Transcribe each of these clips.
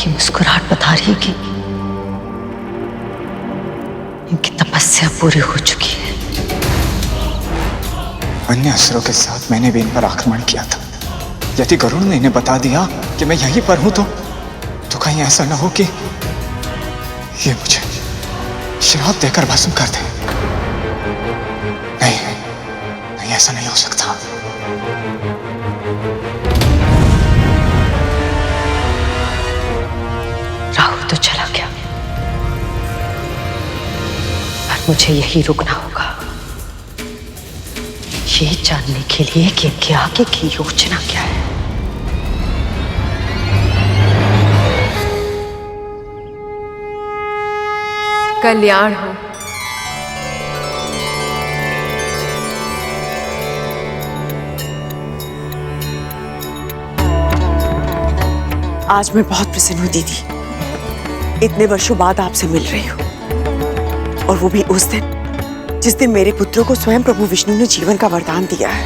इनकी मुस्कुराहट बता रही है कि इनकी तपस्या पूरी हो चुकी है। अन्य असुरों के साथ मैंने भी इन पर आक्रमण किया था। यदि गरुड़ ने इन्हें बता दिया कि मैं यहीं पर हूं तो कहीं ऐसा ना हो कि ये मुझे श्राप देकर भस्म कर दे। नहीं नहीं, ऐसा नहीं हो सकता। राहुल तो चला गया, पर मुझे यही रुकना होगा, ये जानने के लिए कि इनके आगे की योजना क्या है। कल्याण हो। आज मैं बहुत प्रसन्न हूँ दीदी। इतने वर्षों बाद आपसे मिल रही हूँ, और वो भी उस दिन जिस दिन मेरे पुत्रों को स्वयं प्रभु विष्णु ने जीवन का वरदान दिया है।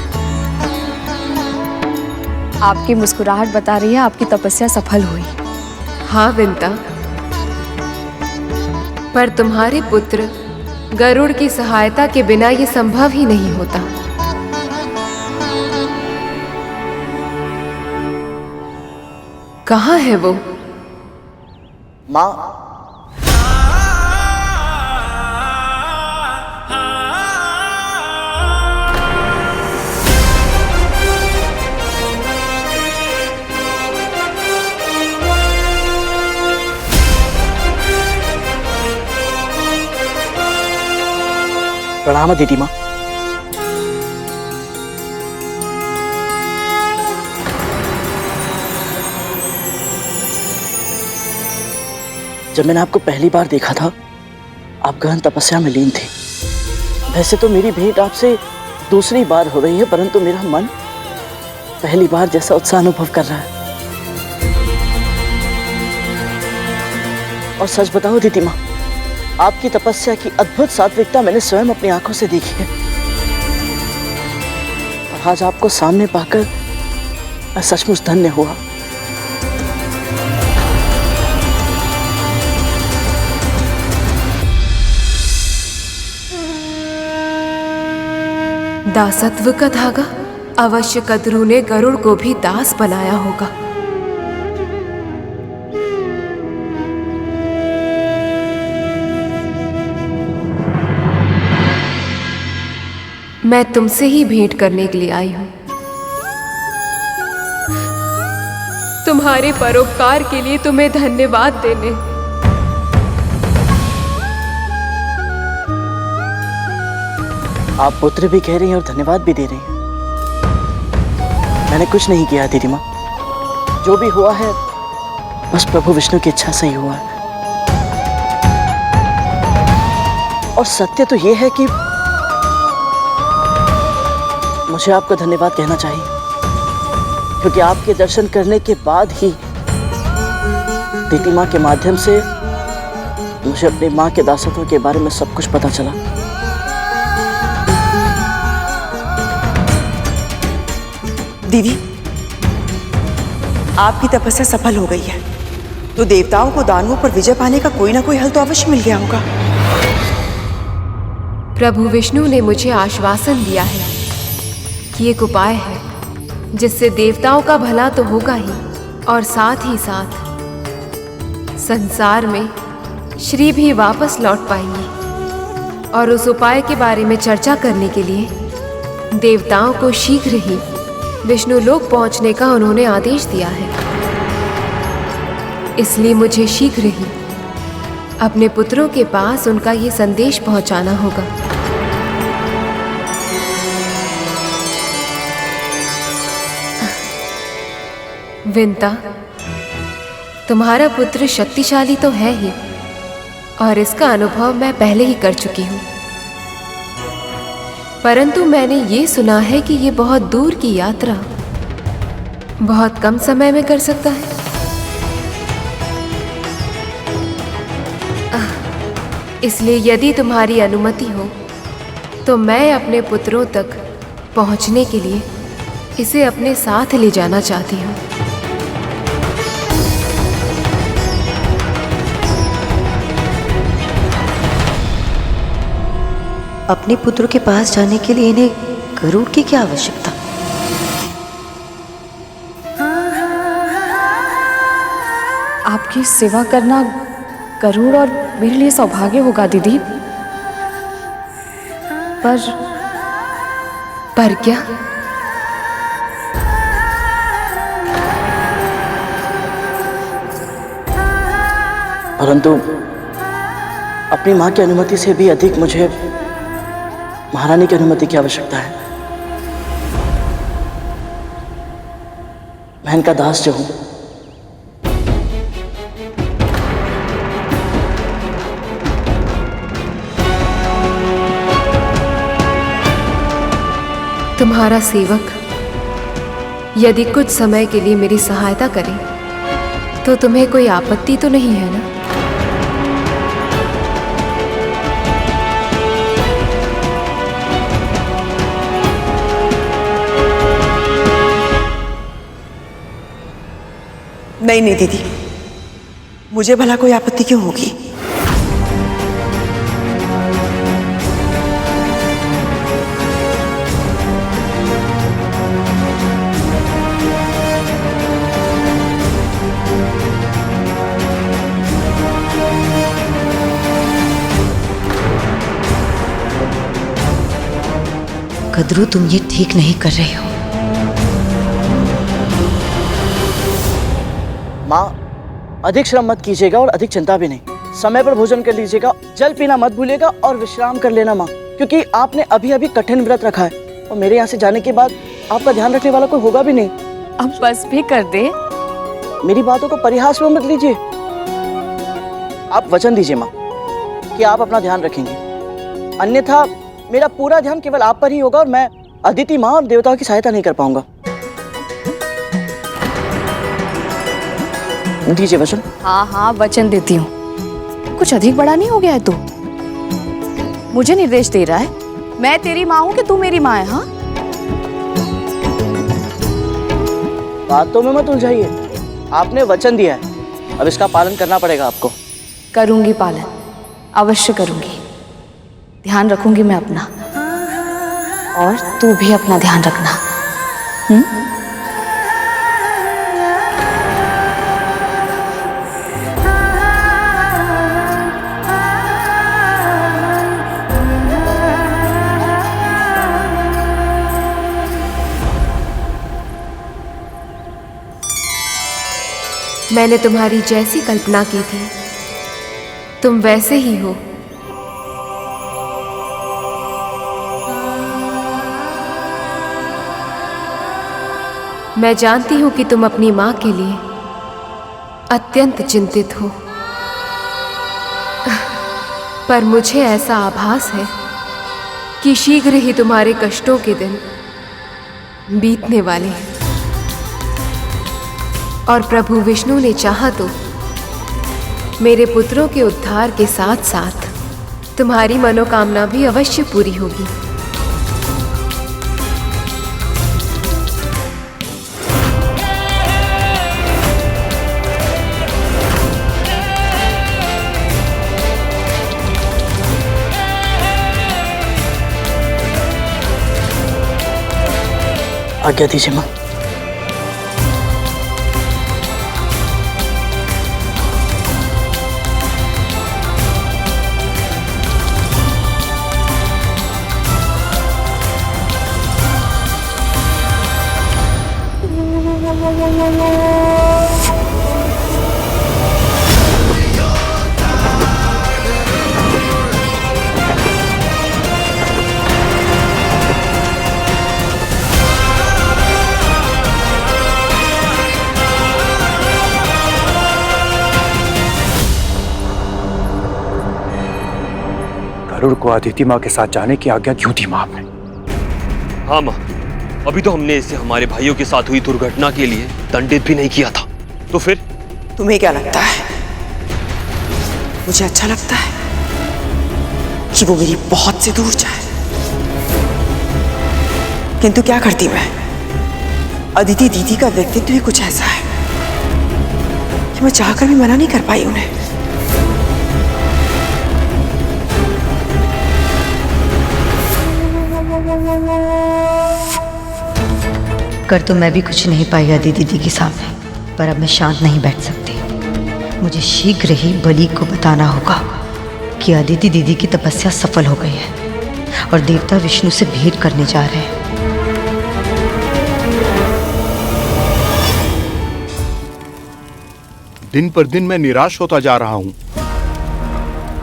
आपकी मुस्कुराहट बता रही है आपकी तपस्या सफल हुई। हाँ विंता, पर तुम्हारे पुत्र गरुड़ की सहायता के बिना ये संभव ही नहीं होता। कहाँ है वो? माँ, प्रणाम दीदी माँ। जब मैंने आपको पहली बार देखा था, आप गहन तपस्या में लीन थे। वैसे तो मेरी भेंट आपसे दूसरी बार हो रही है, परंतु मेरा मन पहली बार जैसा उत्साह अनुभव कर रहा है। और सच बताओ दीदी माँ, आपकी तपस्या की अद्भुत सात्विकता मैंने स्वयं अपनी आंखों से देखी है। और आज आपको सामने पाकर मैं सचमुच धन्य हुआ। दासत्व का धागा अवश्य कद्रू ने गरुड़ को भी दास बनाया होगा। मैं तुमसे ही भेंट करने के लिए आई हूं। तुम्हारे परोपकार के लिए तुम्हें धन्यवाद देने। आप पुत्र भी कह रही हैं और धन्यवाद भी दे रही हैं। मैंने कुछ नहीं किया दीदी माँ, जो भी हुआ है बस प्रभु विष्णु की इच्छा से ही हुआ है। और सत्य तो ये है कि मुझे आपको धन्यवाद कहना चाहिए, क्योंकि आपके दर्शन करने के बाद ही दीदी माँ के माध्यम से मुझे अपनी माँ के दासत्व के बारे में सब कुछ पता चला। दीदी, आपकी तपस्या सफल हो गई है, तो देवताओं को दानवों पर विजय पाने का कोई ना कोई हल तो अवश्य मिल गया होगा। प्रभु विष्णु ने मुझे आश्वासन दिया है कि एक उपाय है जिससे देवताओं का भला तो होगा ही, और साथ ही साथ संसार में श्री भी वापस लौट पाएंगे। और उस उपाय के बारे में चर्चा करने के लिए देवताओं को शीघ्र ही विष्णु लोक पहुंचने का उन्होंने आदेश दिया है। इसलिए मुझे शीघ्र ही अपने पुत्रों के पास उनका ये संदेश पहुंचाना होगा। विंता, तुम्हारा पुत्र शक्तिशाली तो है ही, और इसका अनुभव मैं पहले ही कर चुकी हूं। परंतु मैंने ये सुना है कि ये बहुत दूर की यात्रा बहुत कम समय में कर सकता है। इसलिए यदि तुम्हारी अनुमति हो तो मैं अपने पुत्रों तक पहुंचने के लिए इसे अपने साथ ले जाना चाहती हूँ। अपने पुत्र के पास जाने के लिए इन्हें गरुड़ की क्या आवश्यकता? आपकी सेवा करना गरुड़ और मेरे लिए सौभाग्य होगा दीदी। पर क्या? परंतु अपनी माँ की अनुमति से भी अधिक मुझे महारानी की अनुमति की आवश्यकता है। मैं इनका दास जो हूं, तुम्हारा सेवक यदि कुछ समय के लिए मेरी सहायता करे तो तुम्हें कोई आपत्ति तो नहीं है ना? नहीं नहीं दीदी, मुझे भला कोई आपत्ति क्यों होगी? कदरू, तुम ये ठीक नहीं कर रहे हो। माँ अधिक श्रम मत कीजिएगा और अधिक चिंता भी नहीं। समय पर भोजन कर लीजिएगा, जल पीना मत भूलिएगा और विश्राम कर लेना माँ, क्योंकि आपने अभी अभी कठिन व्रत रखा है और मेरे यहाँ से जाने के बाद आपका ध्यान रखने वाला कोई होगा भी नहीं। अब बस भी कर दे। मेरी बातों को परिहास में मत लीजिए। आप वचन दीजिए माँ कि आप अपना ध्यान रखेंगे, अन्यथा मेरा पूरा ध्यान केवल आप पर ही होगा और मैं अदिति माँ और देवताओं की सहायता नहीं कर पाऊंगा। दीजिए वचन। हाँ हाँ वचन देती हूँ। कुछ अधिक बड़ा नहीं हो गया है तू? मुझे निर्देश दे रहा है। मैं तेरी माँ हूँ कि तू मेरी माँ है? हाँ, बातों में मत उलझाइए। आपने वचन दिया है, अब इसका पालन करना पड़ेगा आपको। करूंगी पालन, अवश्य करूंगी। ध्यान रखूंगी मैं अपना, और तू भी अपना ध्यान रखना। मैंने तुम्हारी जैसी कल्पना की थी तुम वैसे ही हो। मैं जानती हूं कि तुम अपनी मां के लिए अत्यंत चिंतित हो, पर मुझे ऐसा आभास है कि शीघ्र ही तुम्हारे कष्टों के दिन बीतने वाले हैं और प्रभु विष्णु ने चाहा तो मेरे पुत्रों के उद्धार के साथ साथ तुम्हारी मनोकामना भी अवश्य पूरी होगी। आज्ञा दीजिए माँ। गरुड़ को अदिति माँ के साथ जाने की आज्ञा क्यों दी माँ आपने? हाँ माँ, अभी तो हमने इसे हमारे भाइयों के साथ हुई दुर्घटना के लिए दंडित भी नहीं किया था, तो फिर? तुम्हें क्या लगता है? मुझे अच्छा लगता है कि वो मेरी बहुत से दूर जाए, किंतु क्या करती मैं? अदिति दीदी का व्यक्तित्व ही कुछ ऐसा है कि मैं चाहकर भी मना नहीं कर पाई उन्हें। 。 . 。 . 。 . . . . . . . . . . . . . . . . . . . . . . . . . 。 . 。 . 。 . . 。 . 。 . 。 . 。 . 。 . 。 . कर तो मैं भी कुछ नहीं पाई अदिति दीदी के सामने, पर अब मैं शांत नहीं बैठ सकती। मुझे शीघ्र ही बलि को बताना होगा कि अदिति दीदी की तपस्या सफल हो गई है और देवता विष्णु से भेंट करने जा रहे हैं। दिन पर दिन मैं निराश होता जा रहा हूं।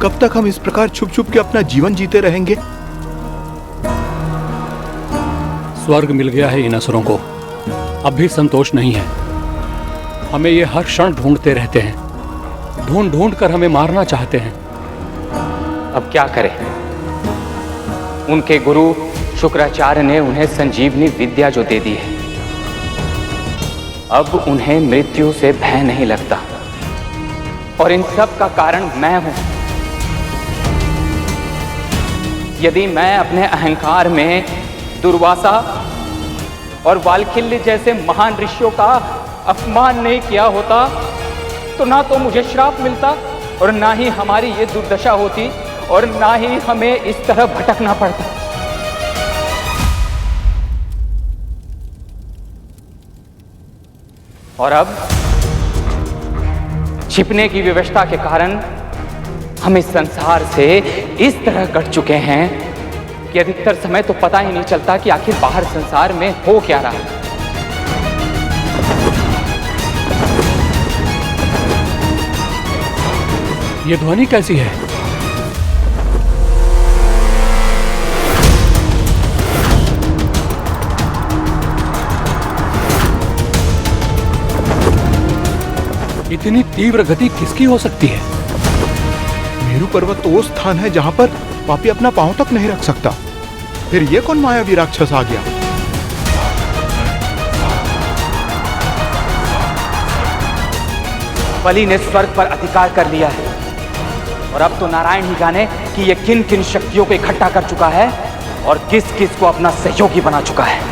कब तक हम इस प्रकार छुप छुप के अपना जीवन जीते रहेंगे? स्वर्ग मिल गया है इन असुरों को, अब भी संतोष नहीं है। हमें ये हर क्षण ढूंढते रहते हैं, ढूंढ ढूंढ कर हमें मारना चाहते हैं। अब क्या करें? उनके गुरु शुक्राचार्य ने उन्हें संजीवनी विद्या जो दे दी है, अब उन्हें मृत्यु से भय नहीं लगता। और इन सब का कारण मैं हूं। यदि मैं अपने अहंकार में दुर्वासा और वाल्खिल्य जैसे महान ऋषियों का अपमान नहीं किया होता तो ना तो मुझे श्राप मिलता और ना ही हमारी ये दुर्दशा होती और ना ही हमें इस तरह भटकना पड़ता। और अब छिपने की व्यवस्था के कारण हम इस संसार से इस तरह कट चुके हैं कि अधिकतर समय तो पता ही नहीं चलता कि आखिर बाहर संसार में हो क्या रहा है। ये ध्वनि कैसी है? इतनी तीव्र गति किसकी हो सकती है? मेरू पर्वत तो वो स्थान है जहां पर पापी अपना पांव तक नहीं रख सकता। फिर ये कौन मायावी राक्षस आ गया? बलि ने स्वर्ग पर अधिकार कर लिया है और अब तो नारायण ही जाने कि ये किन किन शक्तियों को इकट्ठा कर चुका है और किस किस को अपना सहयोगी बना चुका है।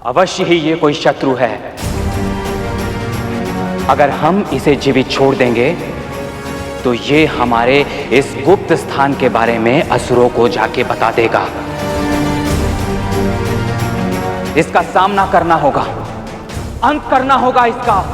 अवश्य ही ये कोई शत्रु है। अगर हम इसे जीवित छोड़ देंगे तो ये हमारे इस गुप्त स्थान के बारे में असुरों को जाके बता देगा। इसका सामना करना होगा, अंत करना होगा इसका।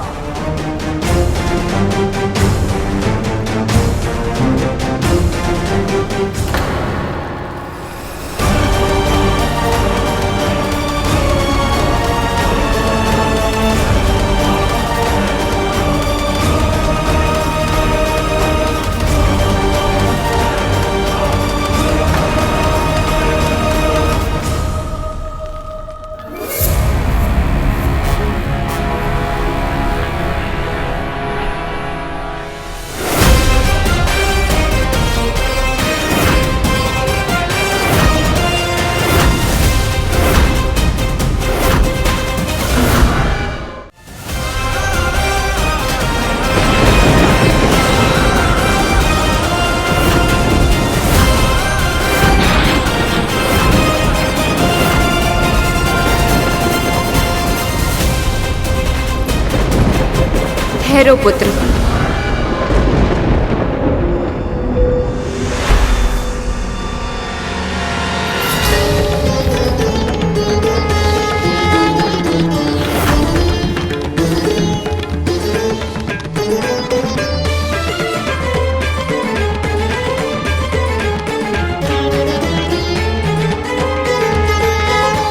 ठहरो पुत्र,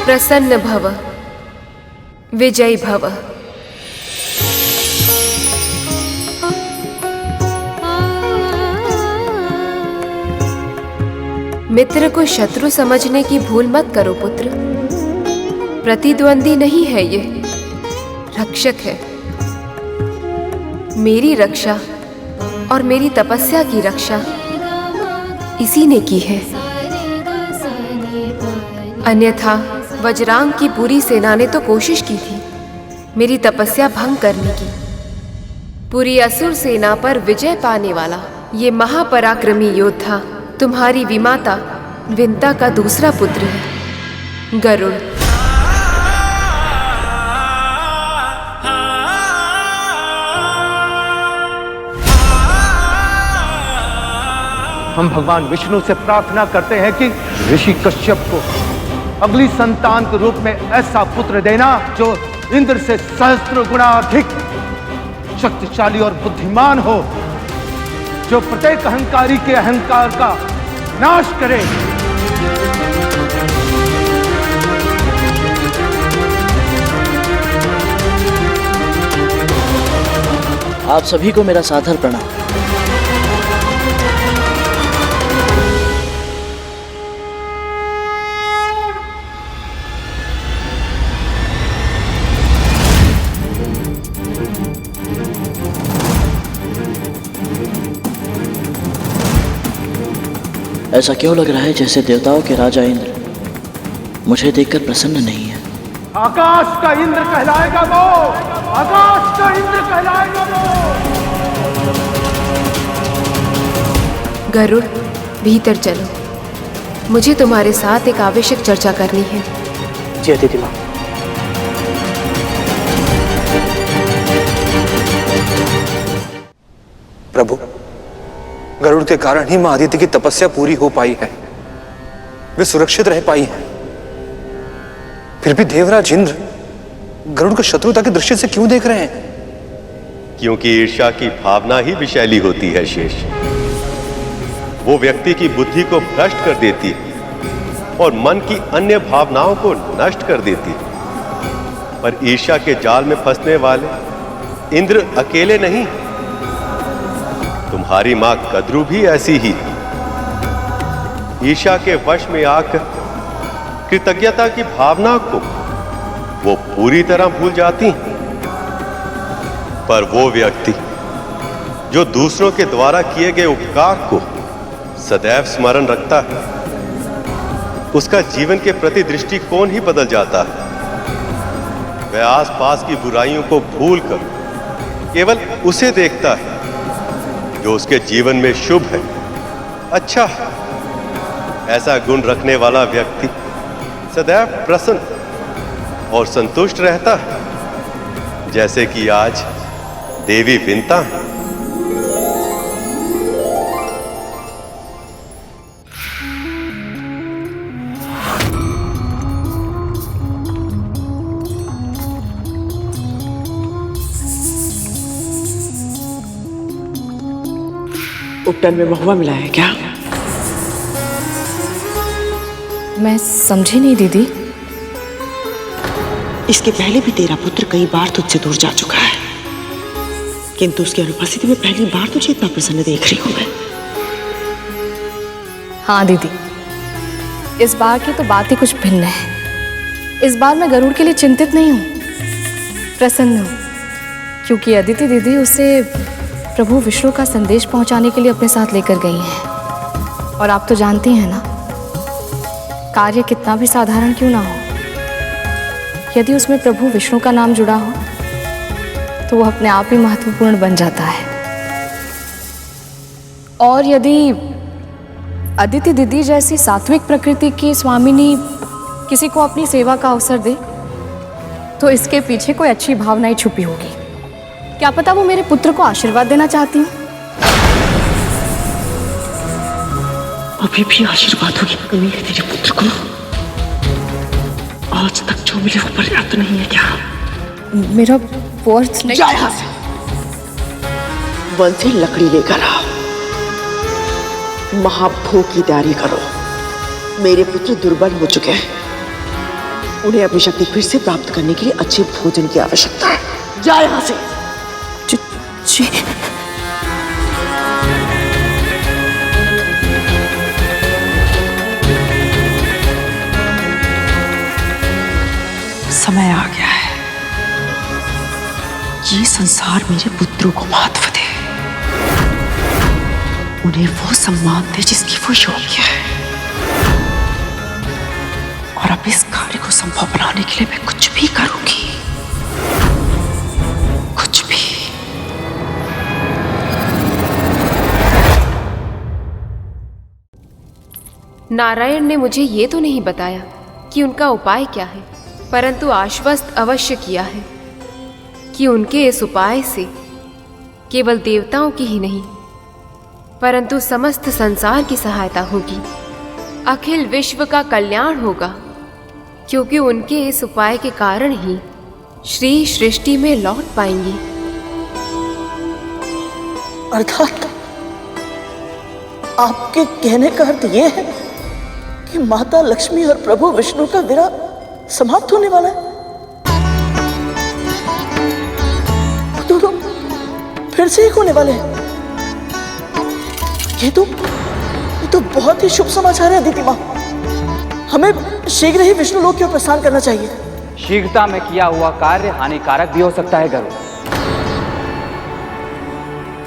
प्रसन्न भव, विजयी भव। मित्र को शत्रु समझने की भूल मत करो पुत्र। प्रतिद्वंदी नहीं है ये, रक्षक है। मेरी रक्षा और मेरी तपस्या की रक्षा इसी ने की है। अन्यथा वज्रांग की पूरी सेना ने तो कोशिश की थी मेरी तपस्या भंग करने की। पूरी असुर सेना पर विजय पाने वाला ये महापराक्रमी योद्धा तुम्हारी विमाता विंता का दूसरा पुत्र है, गरुड़। हम भगवान विष्णु से प्रार्थना करते हैं कि ऋषि कश्यप को अगली संतान के रूप में ऐसा पुत्र देना जो इंद्र से सहस्त्र गुना अधिक शक्तिशाली और बुद्धिमान हो, जो प्रत्येक अहंकारी के अहंकार का नाश करे। आप सभी को मेरा सादर प्रणाम। ऐसा क्यों लग रहा है जैसे देवताओं के राजा इंद्र मुझे देखकर प्रसन्न नहीं है? आकाश का इंद्र कहलाएगा वो, आकाश का इंद्र कहलाएगा वो। गरुड़, भीतर चलो, मुझे तुम्हारे साथ एक आवश्यक चर्चा करनी है। जी अतिथि माँ। प्रभु, गरुड़ के कारण ही मां अदिति की तपस्या पूरी हो पाई है, वे सुरक्षित रह पाई हैं। फिर भी देवराज इंद्र गरुड़ को शत्रुता की दृष्टि से क्यों देख रहे हैं? क्योंकि ईर्ष्या की भावना ही विषैली होती है शेष। वो व्यक्ति की बुद्धि को भ्रष्ट कर देती है और मन की अन्य भावनाओं को नष्ट कर देती है। पर ईर्ष्या के जाल में फंसने वाले इंद्र अकेले नहीं, तुम्हारी मां कद्रू भी ऐसी ही। ईर्ष्या के वश में आकर कृतज्ञता की भावना को वो पूरी तरह भूल जाती हैं। पर वो व्यक्ति जो दूसरों के द्वारा किए गए उपकार को सदैव स्मरण रखता है, उसका जीवन के प्रति दृष्टिकोण ही बदल जाता है। वह आसपास की बुराइयों को भूलकर केवल उसे देखता है जो उसके जीवन में शुभ है, अच्छा है। ऐसा गुण रखने वाला व्यक्ति सदैव प्रसन्न और संतुष्ट रहता है, जैसे कि आज देवी विंता है। उपटन में महुआ मिला है क्या? मैं समझी नहीं दीदी। इसके पहले भी तेरा पुत्र कई बार तुझसे दूर जा चुका है, किंतु उसकी अनुपस्थिति में पहली बार तुझे इतना प्रसन्न देख रही हूं मैं। हाँ दीदी, इस बार की तो बात ही कुछ भिन्न है। इस बार मैं गरुड़ के लिए चिंतित नहीं हूँ, प्रसन्न हूँ, क्योंकि अदिति दीदी उसे प्रभु विष्णु का संदेश पहुंचाने के लिए अपने साथ लेकर गई हैं। और आप तो जानती हैं ना, कार्य कितना भी साधारण क्यों ना हो, यदि उसमें प्रभु विष्णु का नाम जुड़ा हो तो वो अपने आप ही महत्वपूर्ण बन जाता है। और यदि अदिति दीदी जैसी सात्विक प्रकृति की स्वामिनी किसी को अपनी सेवा का अवसर दे तो इसके पीछे कोई अच्छी भावना ही छुपी होगी। क्या पता वो मेरे पुत्र को आशीर्वाद देना चाहती हूँ। अभी भी आशीर्वादों की कमी है तेरे पुत्र को? आज तक जो मिले वो पर्याप्त नहीं है क्या? मेरा वर्थ नहीं। जा यहाँ से, वन से लकड़ी लेकर आओ, महाभोग की तैयारी करो। मेरे पुत्र दुर्बल हो चुके हैं, उन्हें अपनी शक्ति फिर से प्राप्त करने के लिए अच्छे भोजन की आवश्यकता है। जा यहाँ से। जी। समय आ गया है, ये संसार मेरे पुत्रों को महत्व दे, उन्हें वो सम्मान दे जिसकी वो योग्य है। और अब इस कार्य को संभव बनाने के लिए मैं कुछ भी करूंगी, कुछ भी। नारायण ने मुझे ये तो नहीं बताया कि उनका उपाय क्या है, परंतु आश्वस्त अवश्य किया है कि उनके इस उपाय से केवल देवताओं की ही नहीं परंतु समस्त संसार की सहायता होगी, अखिल विश्व का कल्याण होगा, क्योंकि उनके इस उपाय के कारण ही श्री सृष्टि में लौट पाएंगी। अर्थात आपके कहने का अर्थ यह है कि माता लक्ष्मी और प्रभु विष्णु का विरह समाप्त होने वाला है। दोनों फिर से एक होने वाले हैं। ये तो बहुत ही शुभ समाचार है अदिति माँ। हमें शीघ्र ही विष्णु लोक की ओर प्रस्थान करना चाहिए। शीघ्रता में किया हुआ कार्य हानिकारक भी हो सकता है गरुड़।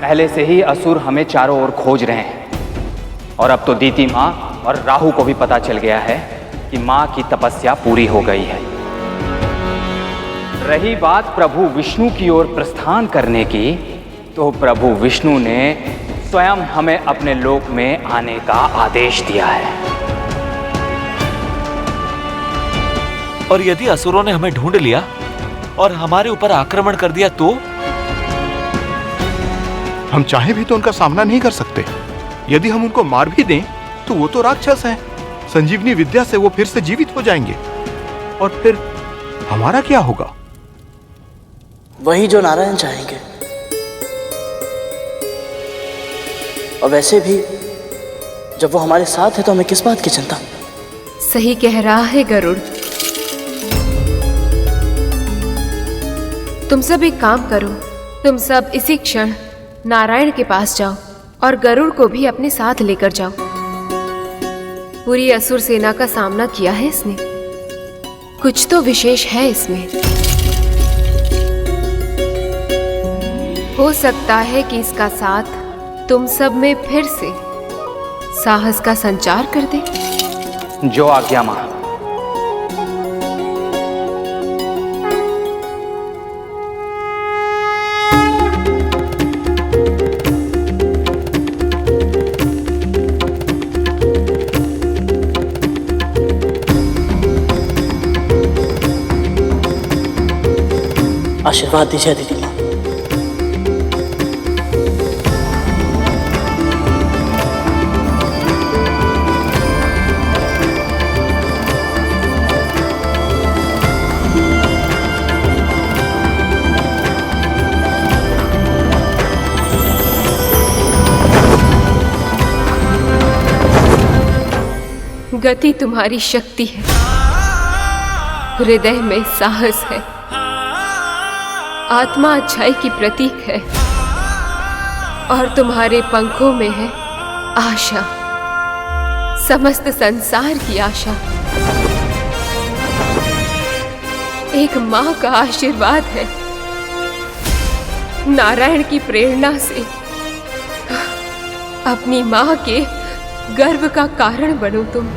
पहले से ही असुर हमें चारों ओर खोज रहे हैं और अब तो दीति माँ और राहु को भी पता चल गया है कि माँ की तपस्या पूरी हो गई है। रही बात प्रभु विष्णु की ओर प्रस्थान करने की, तो प्रभु विष्णु ने स्वयं हमें अपने लोक में आने का आदेश दिया है। और यदि असुरों ने हमें ढूंढ लिया और हमारे ऊपर आक्रमण कर दिया तो? हम चाहे भी तो उनका सामना नहीं कर सकते। यदि हम उनको मार भी दें तो वो तो राक्षस हैं। संजीवनी विद्या से वो फिर से जीवित हो जाएंगे और फिर हमारा क्या होगा? वही जो नारायण चाहेंगे। और वैसे भी जब वो हमारे साथ है तो हमें किस बात की चिंता? सही कह रहा है गरुड़। तुम सब एक काम करो, तुम सब इसी क्षण नारायण के पास जाओ और गरुड़ को भी अपने साथ लेकर जाओ। पूरी असुर सेना का सामना किया है इसने, कुछ तो विशेष है इसमें। हो सकता है कि इसका साथ तुम सब में फिर से साहस का संचार कर दे। जो आज्ञा मां। आशीर्वाद दीजिए दीदी माँ। गति तुम्हारी शक्ति है, हृदय में साहस है, आत्मा अच्छाई की प्रतीक है और तुम्हारे पंखों में है आशा, समस्त संसार की आशा। एक मां का आशीर्वाद है, नारायण की प्रेरणा से अपनी मां के गर्व का कारण बनो तुम।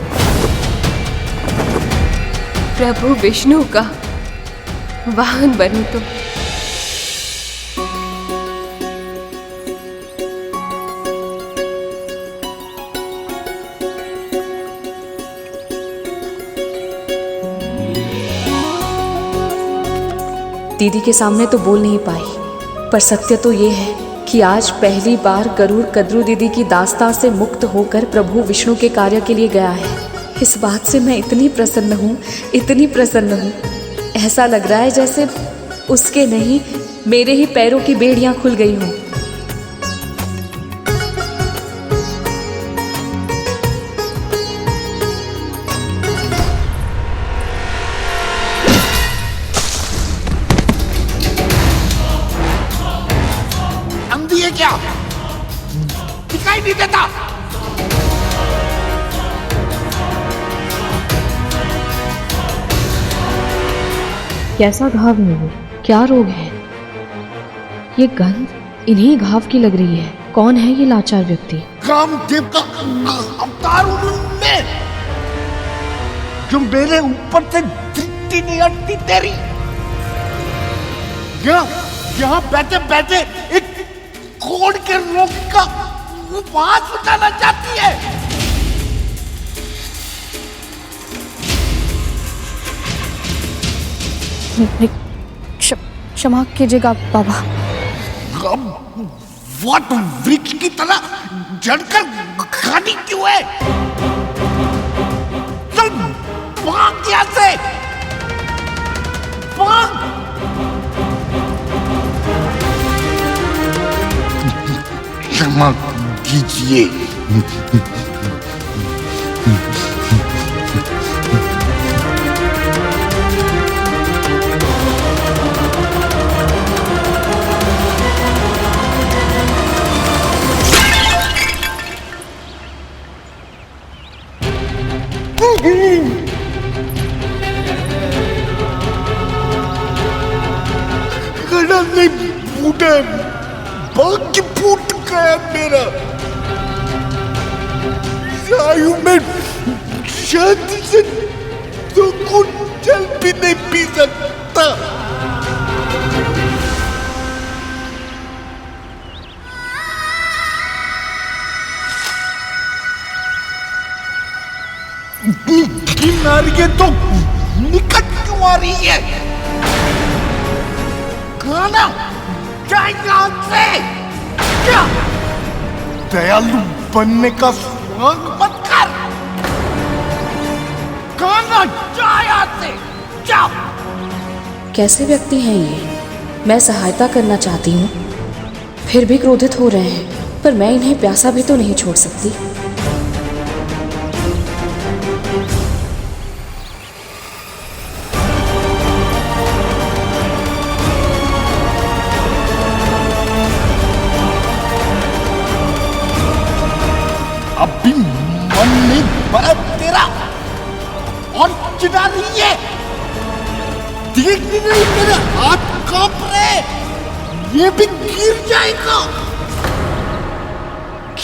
प्रभु विष्णु का वाहन बनो तुम। दीदी के सामने तो बोल नहीं पाई, पर सत्य तो ये है कि आज पहली बार गरुड़ कद्रू दीदी की दास्तां से मुक्त होकर प्रभु विष्णु के कार्य के लिए गया है। इस बात से मैं इतनी प्रसन्न हूँ, इतनी प्रसन्न हूँ। ऐसा लग रहा है जैसे उसके नहीं मेरे ही पैरों की बेड़ियाँ खुल गई हों। अंधी है क्या? दिखाई नहीं देता? कैसा घाव है वो? क्या रोग है? ये गंध इन्हीं घाव की लग रही है। कौन है ये लाचार व्यक्ति? कामदेव का अवतार उन्होंने, जो मेरे ऊपर से दृष्टि नहीं हटती तेरी। यहाँ बैठे बैठे एक कोढ़ के रोग का उपवास उठाना चाहती है। क्षमा कीजिएगा बाबा। अब वट वृक्ष की तरह जड़कर खानी क्यों है? चल भाग यहाँ से, भाग। क्षमा कीजिए। गड़ा नहीं फूटा, भाग्य फूट गया मेरा। आयु में शांति से तो कुछ जल भी नहीं पी सकता। नारियां तो निकट क्यों आ रही है? खाना जाए यहाँ से। क्या दयालु बनने का स्वांग मत कर। खाना जाए यहाँ से, जाओ। कैसे व्यक्ति हैं ये? मैं सहायता करना चाहती हूँ, फिर भी क्रोधित हो रहे हैं। पर मैं इन्हें प्यासा भी तो नहीं छोड़ सकती। अभी मन में बड़ा तेरा और चिढ़ा रही है। देख नहीं रही मेरे हाथ कांप रहे, ये भी गिर जाएगा।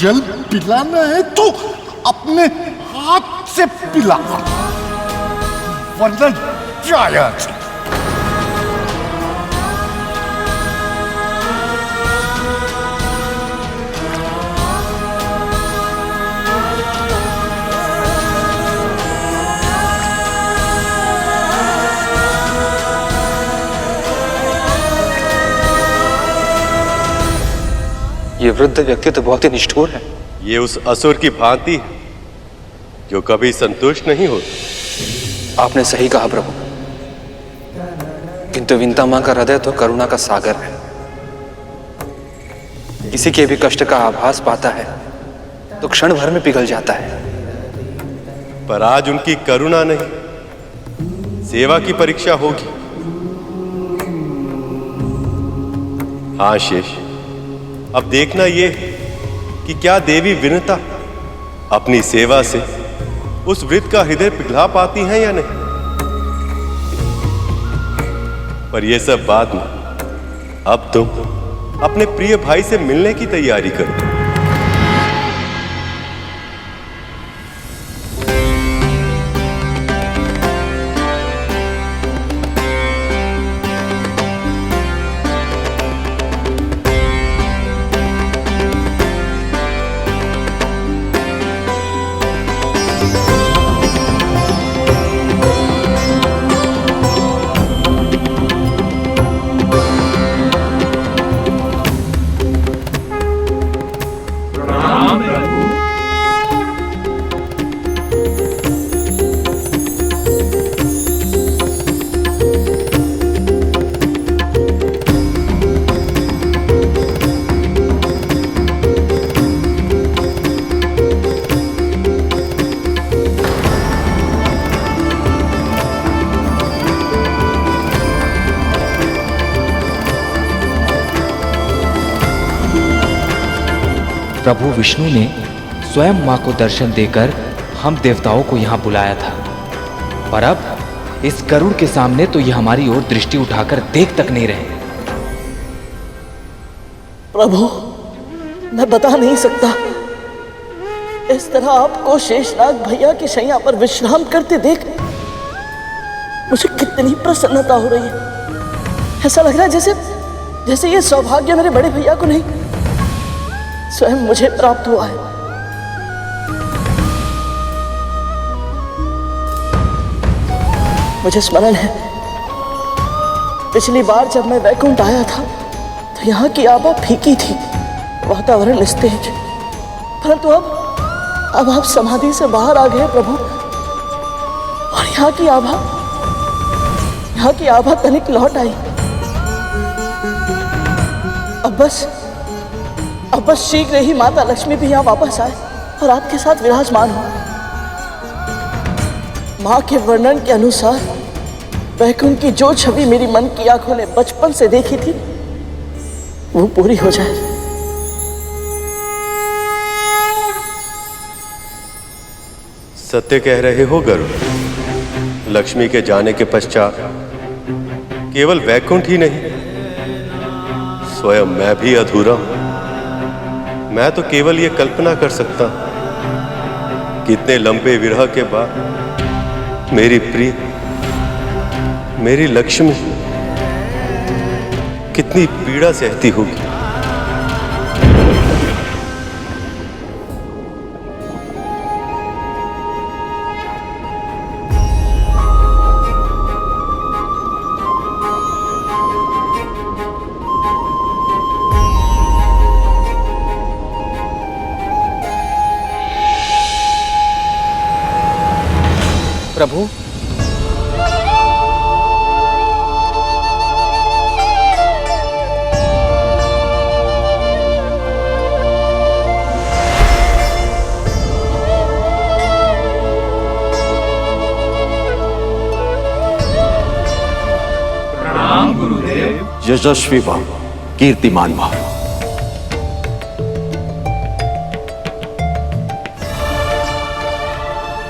जल पिलाना है तो अपने हाथ से पिला, वरना जाया। ये वृद्ध व्यक्ति तो बहुत ही निष्ठुर है। ये उस असुर की भांति है जो कभी संतुष्ट नहीं होता। आपने सही कहा प्रभु, किंतु विंता मां का हृदय तो करुणा का सागर है। किसी के भी कष्ट का आभास पाता है तो क्षण भर में पिघल जाता है। पर आज उनकी करुणा नहीं, सेवा की परीक्षा होगी। हाँ शेष, अब देखना ये कि क्या देवी विनता अपनी सेवा से उस वृद्ध का हृदय पिघला पाती हैं या नहीं। पर यह सब बाद में, अब तुम अपने प्रिय भाई से मिलने की तैयारी करो। प्रभु विष्णु ने स्वयं मां को दर्शन देकर हम देवताओं को यहाँ बुलाया था, पर अब इस गरुड़ के सामने तो ये हमारी ओर दृष्टि उठाकर देख तक नहीं रहे। प्रभु, मैं बता नहीं सकता, इस तरह आपको शेषनाग भैया की शैया पर विश्राम करते देख मुझे कितनी प्रसन्नता हो रही है। ऐसा लग रहा है जैसे ये सौभाग्य मेरे बड़े भैया को नहीं, स्वयं मुझे प्राप्त हुआ है। मुझे स्मरण है पिछली बार जब मैं वैकुंठ आया था तो यहाँ की आभा फीकी थी, वातावरण निस्तेज। परंतु अब आप समाधि से बाहर आ गए प्रभु, और यहाँ की आभा तनिक लौट आई। अब बस शीघ्र ही माता लक्ष्मी भी यहाँ वापस आए और आपके साथ विराजमान हो। माँ के वर्णन के अनुसार वैकुंठ की जो छवि मेरी मन की आंखों ने बचपन से देखी थी वो पूरी हो जाए। सत्य कह रहे हो गरुड़। लक्ष्मी के जाने के पश्चात केवल वैकुंठ ही नहीं, स्वयं मैं भी अधूरा हूं। मैं तो केवल ये कल्पना कर सकता हूं कितने लंबे विरह के बाद मेरी प्रिय, मेरी लक्ष्मी कितनी पीड़ा सहती होगी। प्रभु, प्रणाम गुरुदेव। यशस्वी भव, कीर्तिमान भव।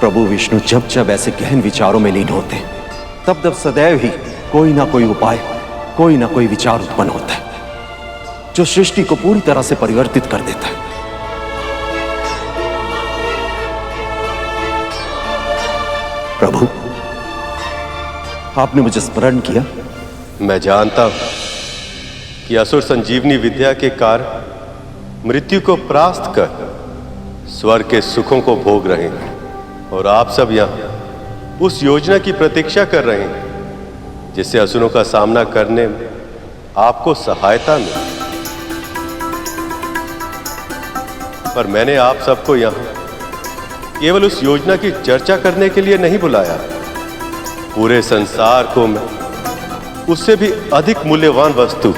प्रभु विष्णु जब जब ऐसे गहन विचारों में लीन होते हैं, तब तब सदैव ही कोई ना कोई उपाय, कोई ना कोई विचार उत्पन्न होता है जो सृष्टि को पूरी तरह से परिवर्तित कर देता है। प्रभु, आपने मुझे स्मरण किया। मैं जानता हूं कि असुर संजीवनी विद्या के कारण मृत्यु को परास्त कर स्वर्ग के सुखों को भोग रहे हैं, और आप सब यहां उस योजना की प्रतीक्षा कर रहे हैं जिससे असुरों का सामना करने में आपको सहायता मिले। पर मैंने आप सबको यहां केवल उस योजना की चर्चा करने के लिए नहीं बुलाया। पूरे संसार को मैं उससे भी अधिक मूल्यवान वस्तु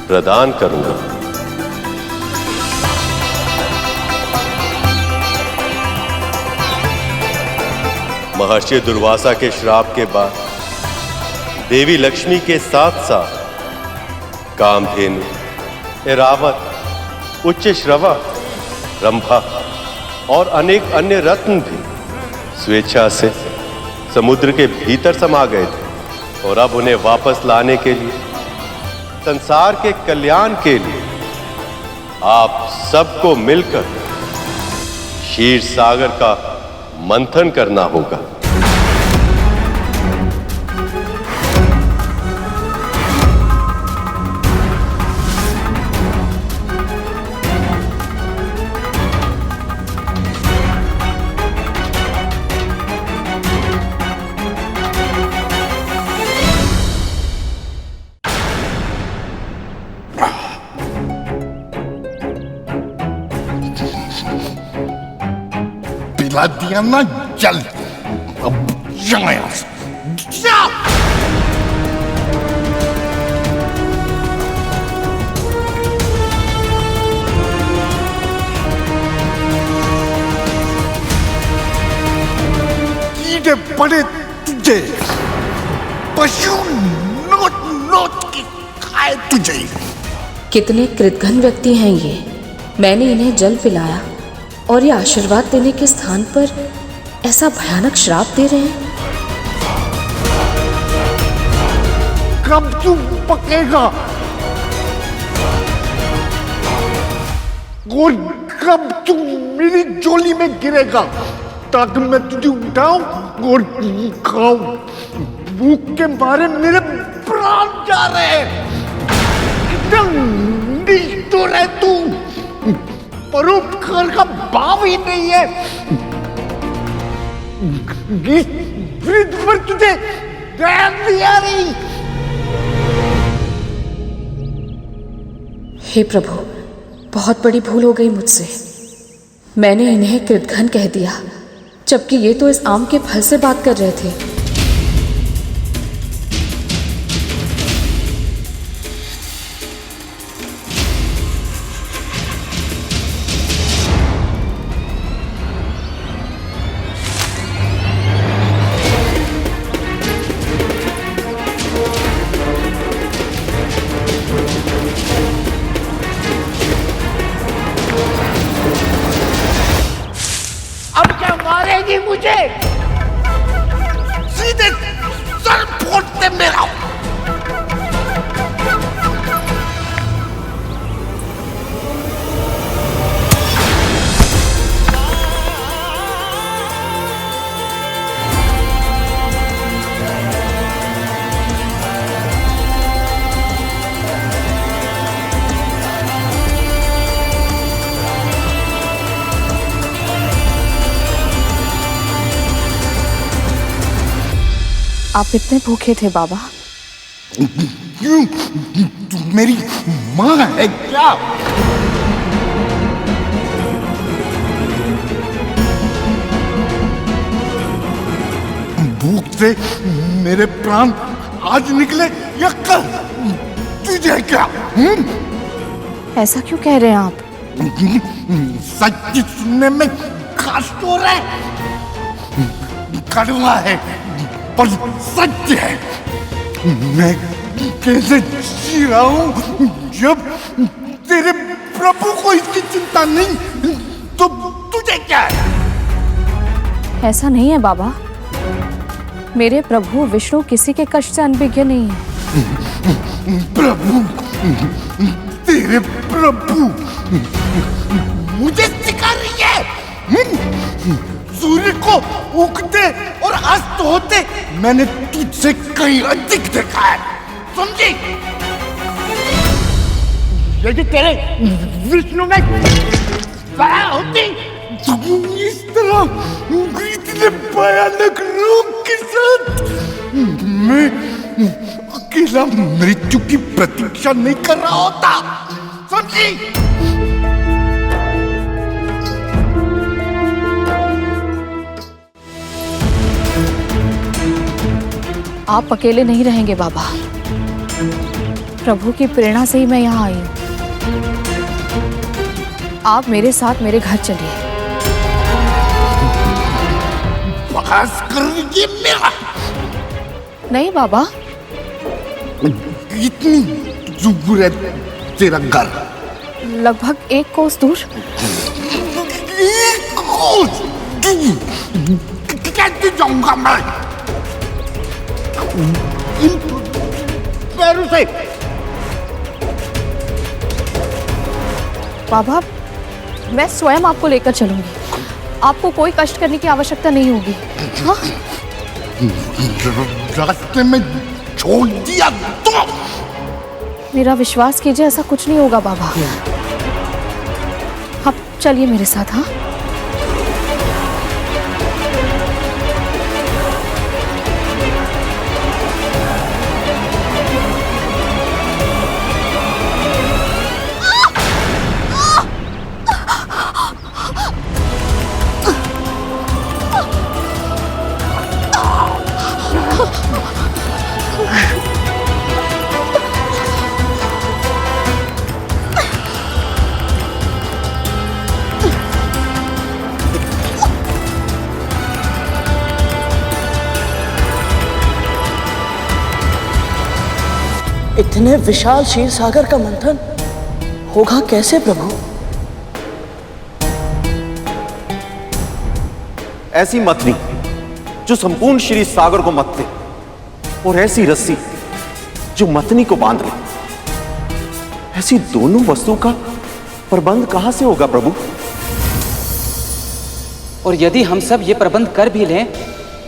प्रदान करूंगा। महर्षि दुर्वासा के श्राप के बाद देवी लक्ष्मी के साथ साथ कामधेनु, ऐरावत, उच्च श्रवा, रंभा और अनेक अन्य रत्न भी स्वेच्छा से समुद्र के भीतर समा गए थे, और अब उन्हें वापस लाने के लिए, संसार के कल्याण के लिए आप सबको मिलकर क्षीर सागर का मंथन करना होगा। पिला दिया ना जल, अब यहाँ से जा। कीड़े पड़े तुझे, पशु नोच नोच के खाए तुझे। कितने कृतघ्न व्यक्ति हैं ये। मैंने इन्हें जल पिलाया और ये आशीर्वाद देने के स्थान पर ऐसा भयानक श्राप दे रहे हैं। कब तू पकेगा और कब तू मेरी झोली में गिरेगा ताकि मैं तुझे उठाऊं और खाऊं। भूख के मारे मेरे प्राण जा रहे हैं। तो रहे तू, परोपकार का भाव ही नहीं है। इस वृद्ध पर तुझे दया नहीं आ रही। हे प्रभु, बहुत बड़ी भूल हो गई मुझसे। मैंने इन्हें कृतघ्न कह दिया, जबकि ये तो इस आम के फल से बात कर रहे थे। मारेगी मुझे, सीधे सर फोड़ दे मेरा। आप इतने भूखे थे बाबा? क्यों? तू मेरी माँ है क्या? भूख से मेरे प्राण आज निकले या कल, तुझे क्या? ऐसा क्यों कह रहे हैं आप? सच सुनने में कष्ट हो रहा है, कड़वा है पर सच है। मैं कैसे जी रहा हूं जब तेरे प्रभु को इसकी चिंता नहीं, तो तुझे क्या है? ऐसा नहीं है बाबा, मेरे प्रभु विष्णु किसी के कष्ट से अनभिज्ञ नहीं है। प्रभु, तेरे प्रभु मुझे सिखा रही है। सूर्य को उगते और अस्त होते मैंने तुझसे कहीं अधिक देखा है, समझी? यदि तेरे विष्णु में दया होती, इस तरह इतने भयानक रूप के साथ मैं अकेला मृत्यु की प्रतीक्षा नहीं कर रहा होता, समझी? आप अकेले नहीं रहेंगे बाबा, प्रभु की प्रेरणा से ही मैं यहाँ आई हूँ। आप मेरे साथ मेरे घर चलिए। बकवास कर रही मेरा? नहीं बाबा। इतनी दूर है तेरा घर? लगभग 1 कोस दूर। 1 कोस दूर कैसे जाऊंगा मैं इन पैरों से? बाबा, मैं स्वयं आपको लेकर चलूंगी, आपको कोई कष्ट करने की आवश्यकता नहीं होगी। हाँ? रास्ते में छोड़ दिया तो? मेरा विश्वास कीजिए, ऐसा कुछ नहीं होगा बाबा। आप चलिए मेरे साथ। हाँ, इतने विशाल क्षीर सागर का मंथन होगा कैसे प्रभु? ऐसी मथनी जो संपूर्ण श्री सागर को मत दे, और ऐसी रस्सी जो मथनी को बांध ले, ऐसी दोनों वस्तु का प्रबंध कहां से होगा प्रभु? और यदि हम सब ये प्रबंध कर भी लें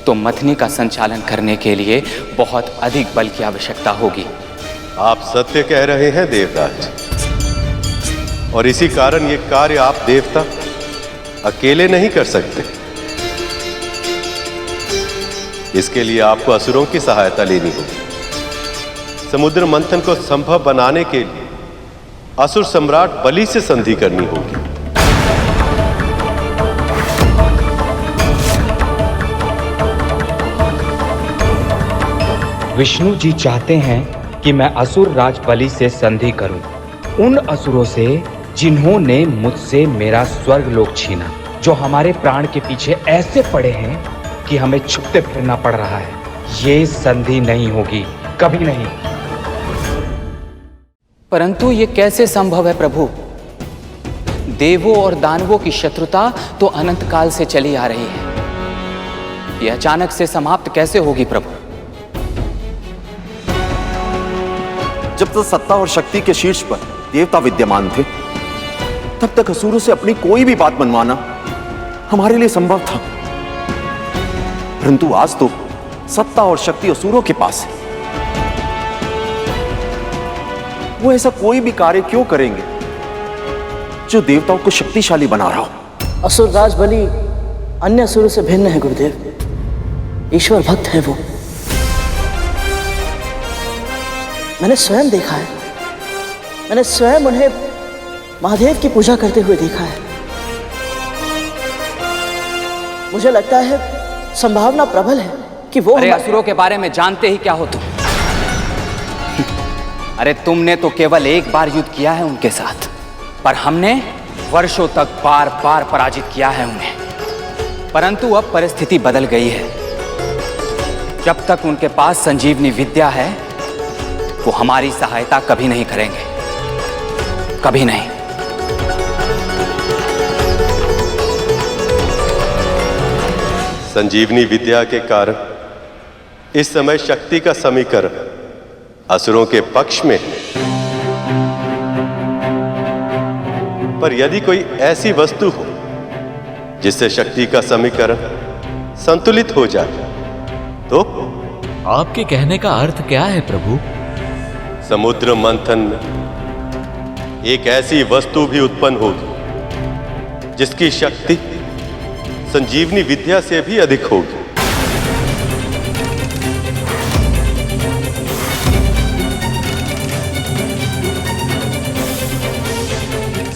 तो मथनी का संचालन करने के लिए बहुत अधिक बल की आवश्यकता होगी। आप सत्य कह रहे हैं देवराज, और इसी कारण ये कार्य आप देवता अकेले नहीं कर सकते। इसके लिए आपको असुरों की सहायता लेनी होगी। समुद्र मंथन को संभव बनाने के लिए असुर सम्राट बलि से संधि करनी होगी। विष्णु जी चाहते हैं कि मैं असुर राज बलि से संधि करूं, उन असुरों से जिन्होंने मुझसे मेरा स्वर्ग लोक छीना, जो हमारे प्राण के पीछे ऐसे पड़े हैं कि हमें छुपते फिरना पड़ रहा है। ये संधि नहीं होगी, कभी नहीं। परंतु ये कैसे संभव है प्रभु? देवों और दानवों की शत्रुता तो अनंत काल से चली आ रही है, ये अचानक से समाप्त कैसे होगी प्रभु? जब तक सत्ता और शक्ति के शीर्ष पर देवता विद्यमान थे, तब तक असुरों से अपनी कोई भी बात मनवाना हमारे लिए संभव था। परंतु आज तो सत्ता और शक्ति असुरों के पास है। वो ऐसा कोई भी कार्य क्यों करेंगे जो देवताओं को शक्तिशाली बना रहा हो? असुर राज बलि अन्य असुरों से भिन्न है गुरुदेव। ईश्वर भक्त है वो। मैंने स्वयं देखा है, मैंने स्वयं उन्हें महादेव की पूजा करते हुए देखा है। मुझे लगता है संभावना प्रबल है कि वो अरे असुरों के बारे में जानते ही क्या हो तुम? अरे तुमने तो केवल एक बार युद्ध किया है उनके साथ, पर हमने वर्षों तक बार बार पराजित किया है उन्हें। परंतु अब परिस्थिति बदल गई है। जब तक उनके पास संजीवनी विद्या है, वो हमारी सहायता कभी नहीं करेंगे, कभी नहीं। संजीवनी विद्या के कारण इस समय शक्ति का समीकरण असुरों के पक्ष में है। पर यदि कोई ऐसी वस्तु हो जिससे शक्ति का समीकरण संतुलित हो जाए, तो आपके कहने का अर्थ क्या है प्रभु? समुद्र मंथन में एक ऐसी वस्तु भी उत्पन्न होगी जिसकी शक्ति संजीवनी विद्या से भी अधिक होगी।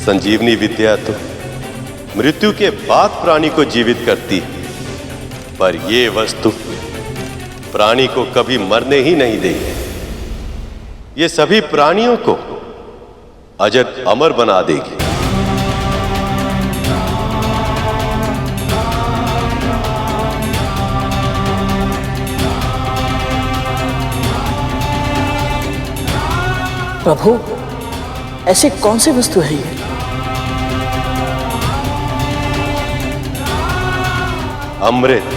संजीवनी विद्या तो मृत्यु के बाद प्राणी को जीवित करती है, पर यह वस्तु प्राणी को कभी मरने ही नहीं देगी। ये सभी प्राणियों को अजर अमर बना देगी। प्रभु, ऐसी कौन सी वस्तु है ये? अमृत।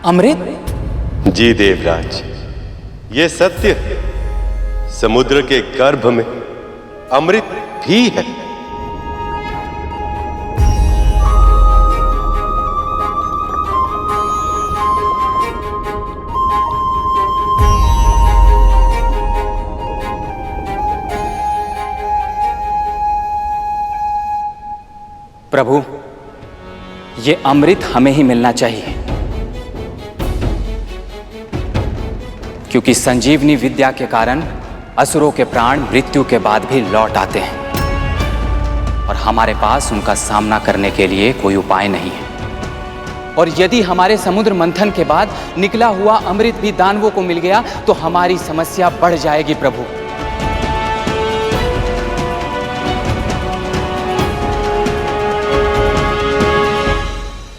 अमृत? जी देवराज, ये सत्य है। समुद्र के गर्भ में अमृत भी है। प्रभु, ये अमृत हमें ही मिलना चाहिए, क्योंकि संजीवनी विद्या के कारण असुरों के प्राण मृत्यु के बाद भी लौट आते हैं और हमारे पास उनका सामना करने के लिए कोई उपाय नहीं है। और यदि हमारे समुद्र मंथन के बाद निकला हुआ अमृत भी दानवों को मिल गया तो हमारी समस्या बढ़ जाएगी प्रभु।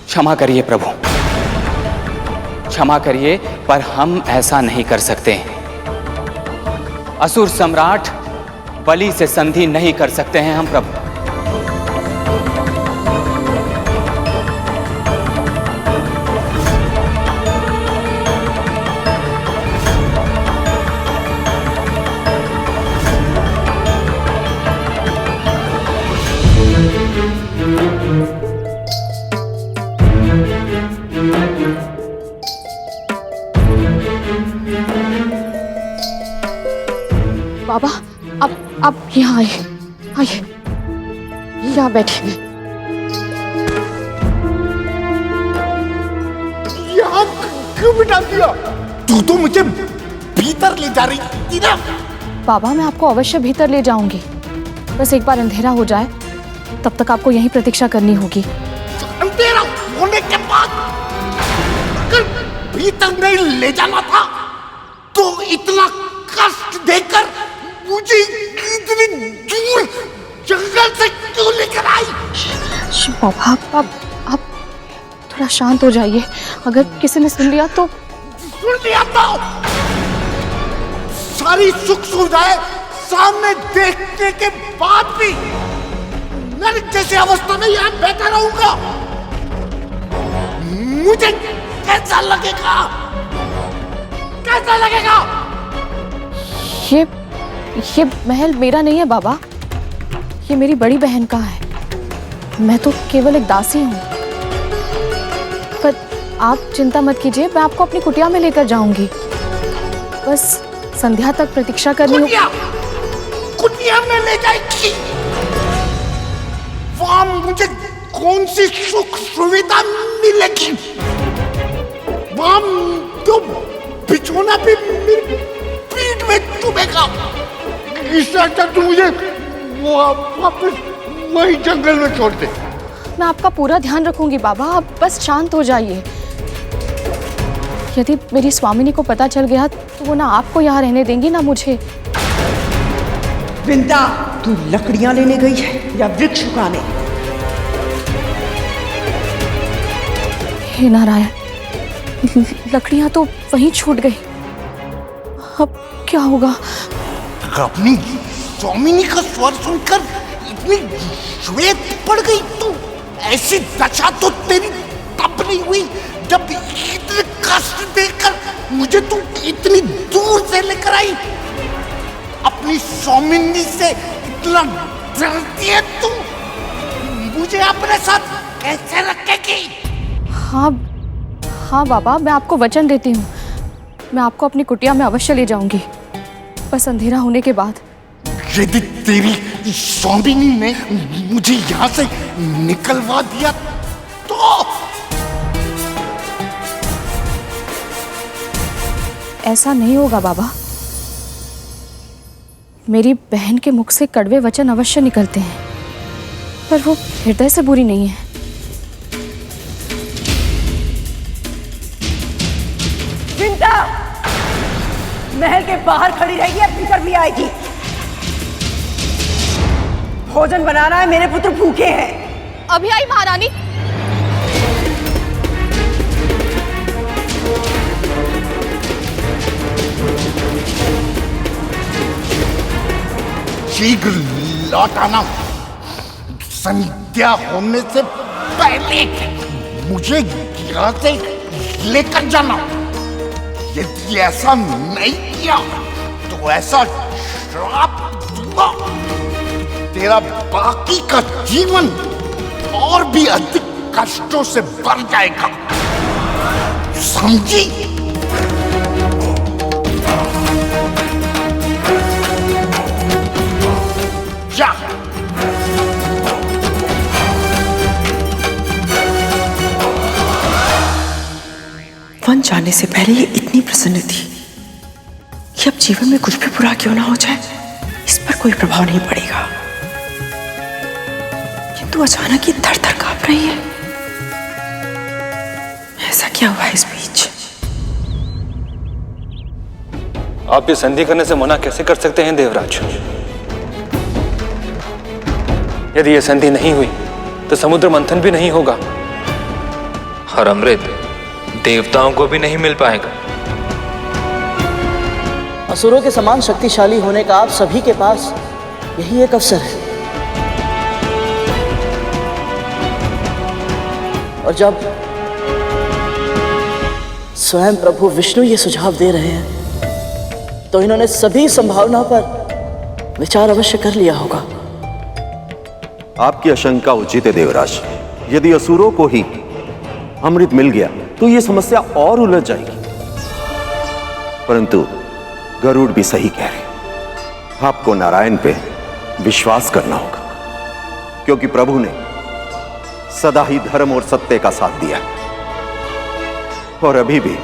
क्षमा करिए प्रभु, क्षमा करिए, पर हम ऐसा नहीं कर सकते। असुर सम्राट बलि से संधि नहीं कर सकते हैं हम प्रभु। बाबा, आप यहाँ आइए, आइए। यहाँ बैठिए। यहाँ क्यों बिठा दिया? तू तो मुझे भीतर ले जा रही थी ना। बाबा मैं आपको अवश्य भीतर ले जाऊंगी, बस एक बार अंधेरा हो जाए तब तक आपको यहीं प्रतीक्षा करनी होगी। अंधेरा होने के बाद अगर भीतर नहीं ले जाना था तो इतना कष्ट देकर मुझे इतनी दूर जंगल से क्यों लेकर आई? बाबा आप थोड़ा शांत हो जाइए, अगर किसी ने सुन लिया तो। सुन लिया तो सारी सुख सुविधाएं सामने देखने के बाद भी मैं जैसी अवस्था में यहाँ बैठा रहूंगा, मुझे कैसा लगेगा? कैसा लगेगा? ये महल मेरा नहीं है बाबा, ये मेरी बड़ी बहन का है। मैं तो केवल एक दासी हूँ। पर आप चिंता मत कीजिए, मैं आपको अपनी कुटिया में लेकर जाऊंगी। बस संध्या तक प्रतीक्षा करनी होगी। कुटिया में ले जाएगी? वहां मुझे कौन सी सुख सुविधा मिलेगी? वहां तो बिछोना भी मेरी पीठ में चुभेगा। इससे अच्छा तू मुझे वापस वही जंगल में छोड़ दे। मैं आपका पूरा ध्यान रखूंगी बाबा, आप बस शांत हो जाइए। यदि मेरी स्वामिनी को पता चल गया तो वो ना आपको यहाँ रहने देंगी ना मुझे। वृंदा, तू लकड़ियां लेने गई है या वृक्ष उगाने? हे नारायण, लकड़ियां तो वहीं छूट गई, अब क्या होगा? अपनी स्वामिनी का स्वर सुनकर इतनी श्वेत पड़ गई तू। ऐसी दशा तो तेरी तब नहीं हुई जब इतने कष्ट देकर मुझे तू इतनी दूर से लेकर आई। अपनी स्वामिनी से इतना डरती है तू, मुझे अपने साथ कैसे रखेगी? हाँ बाबा, मैं आपको वचन देती हूँ, मैं आपको अपनी कुटिया में अवश्य ले जाऊंगी, बस अंधेरा होने के बाद। यदि तेरी स्वामिनी ने मुझे यहाँ से निकलवा दिया तो? ऐसा नहीं होगा बाबा, मेरी बहन के मुख से कड़वे वचन अवश्य निकलते हैं, पर वो हृदय से बुरी नहीं है। चिंता, महल के बाहर खड़ी रहेगी या भीतर भी आएगी? भोजन बनाना है, मेरे पुत्र भूखे हैं। अभी आई महारानी। शीघ्र लौट आना, संध्या होने से पहले मुझे यहाँ से लेकर जाना। यदि ऐसा नहीं किया तो ऐसा श्राप दूंगा, तेरा बाकी का जीवन और भी अधिक कष्टों से भर जाएगा, समझी? जा। वन जाने से पहले ये इतनी प्रसन्न थी कि अब जीवन में कुछ भी बुरा क्यों ना हो जाए, इस पर कोई प्रभाव नहीं पड़ेगा। किंतु अचानक ये थर थर कांप रही है। ऐसा क्या हुआ इस बीच? आप ये संधि करने से मना कैसे कर सकते हैं देवराज? यदि ये संधि नहीं हुई तो समुद्र मंथन भी नहीं होगा और अमृत देवताओं को भी नहीं मिल पाएगा। असुरों के समान शक्तिशाली होने का आप सभी के पास यही एक अवसर है, और जब स्वयं प्रभु विष्णु ये सुझाव दे रहे हैं तो इन्होंने सभी संभावनाओं पर विचार अवश्य कर लिया होगा। आपकी आशंका उचित है देवराज। यदि असुरों को ही अमृत मिल गया तो यह समस्या और उलझ जाएगी, परंतु गरुड़ भी सही कह रहे। आपको नारायण पे विश्वास करना होगा। क्योंकि प्रभु ने सदा ही धर्म और सत्य का साथ दिया और अभी भी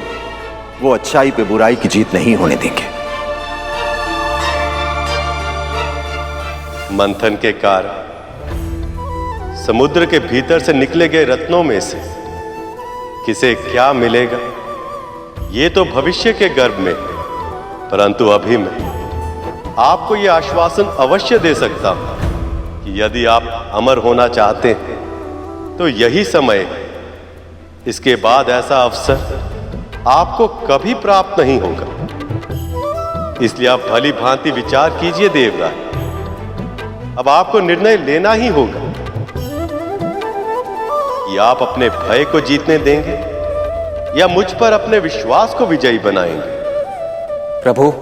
वो अच्छाई पे बुराई की जीत नहीं होने देंगे। मंथन के कारण समुद्र के भीतर से निकले गए रत्नों में से किसे क्या मिलेगा ये तो भविष्य के गर्भ में, परंतु अभी मैं आपको यह आश्वासन अवश्य दे सकता हूं कि यदि आप अमर होना चाहते हैं तो यही समय है। इसके बाद ऐसा अवसर आपको कभी प्राप्त नहीं होगा। इसलिए आप भली भांति विचार कीजिए देवराज। अब आपको निर्णय लेना ही होगा कि आप अपने भय को जीतने देंगे या मुझ पर अपने विश्वास को विजयी बनाएंगे। प्रभु,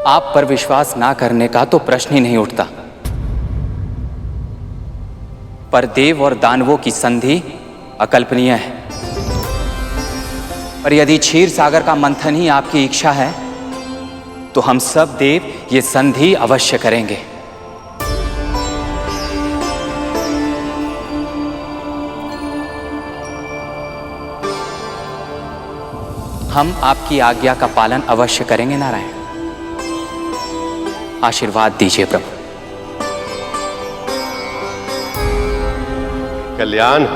आप पर विश्वास ना करने का तो प्रश्न ही नहीं उठता, पर देव और दानवों की संधि अकल्पनीय है। पर यदि क्षीर सागर का मंथन ही आपकी इच्छा है तो हम सब देव ये संधि अवश्य करेंगे। हम आपकी आज्ञा का पालन अवश्य करेंगे नारायण। आशीर्वाद दीजिए प्रभु। कल्याण।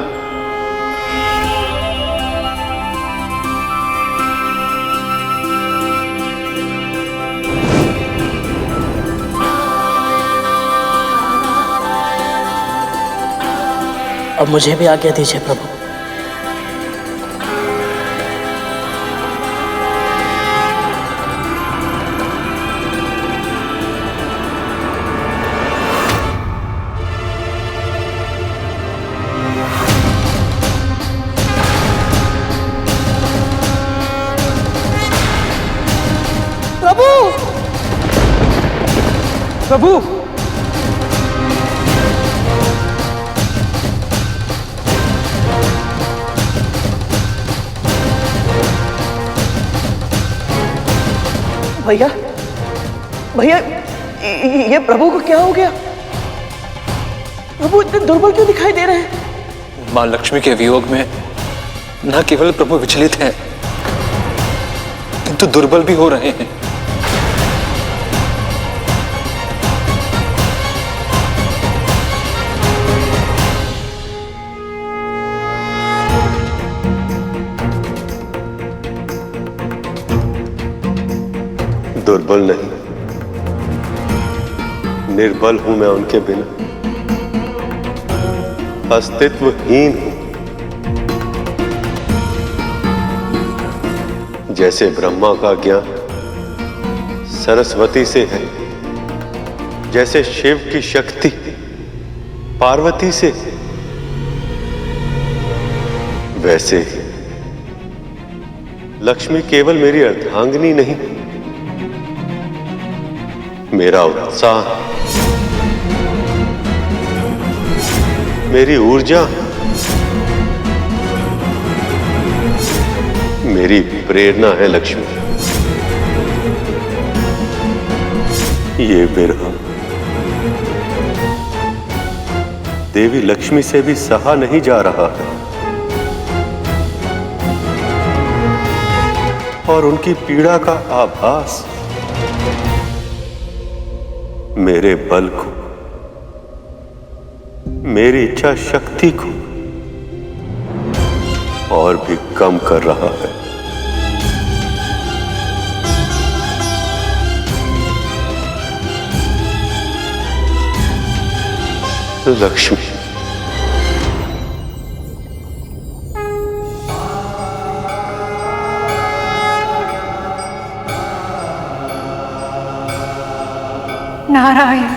अब मुझे भी आज्ञा दीजिए प्रभु। प्रभु, भैया भैया ये प्रभु को क्या हो गया? प्रभु इतने दुर्बल क्यों दिखाई दे रहे हैं? मां लक्ष्मी के वियोग में न केवल प्रभु विचलित हैं, किंतु दुर्बल भी हो रहे हैं। दुर्बल नहीं, निर्बल हूं मैं उनके बिना, अस्तित्वहीन हूं। जैसे ब्रह्मा का ज्ञान सरस्वती से है, जैसे शिव की शक्ति पार्वती से, वैसे ही लक्ष्मी केवल मेरी अर्धांगिनी नहीं, मेरा उत्साह, मेरी ऊर्जा, मेरी प्रेरणा है लक्ष्मी। ये विरह देवी लक्ष्मी से भी सहा नहीं जा रहा है और उनकी पीड़ा का आभास मेरे बल को, मेरी इच्छा शक्ति को और भी कम कर रहा है। लक्ष्मी, नारायण,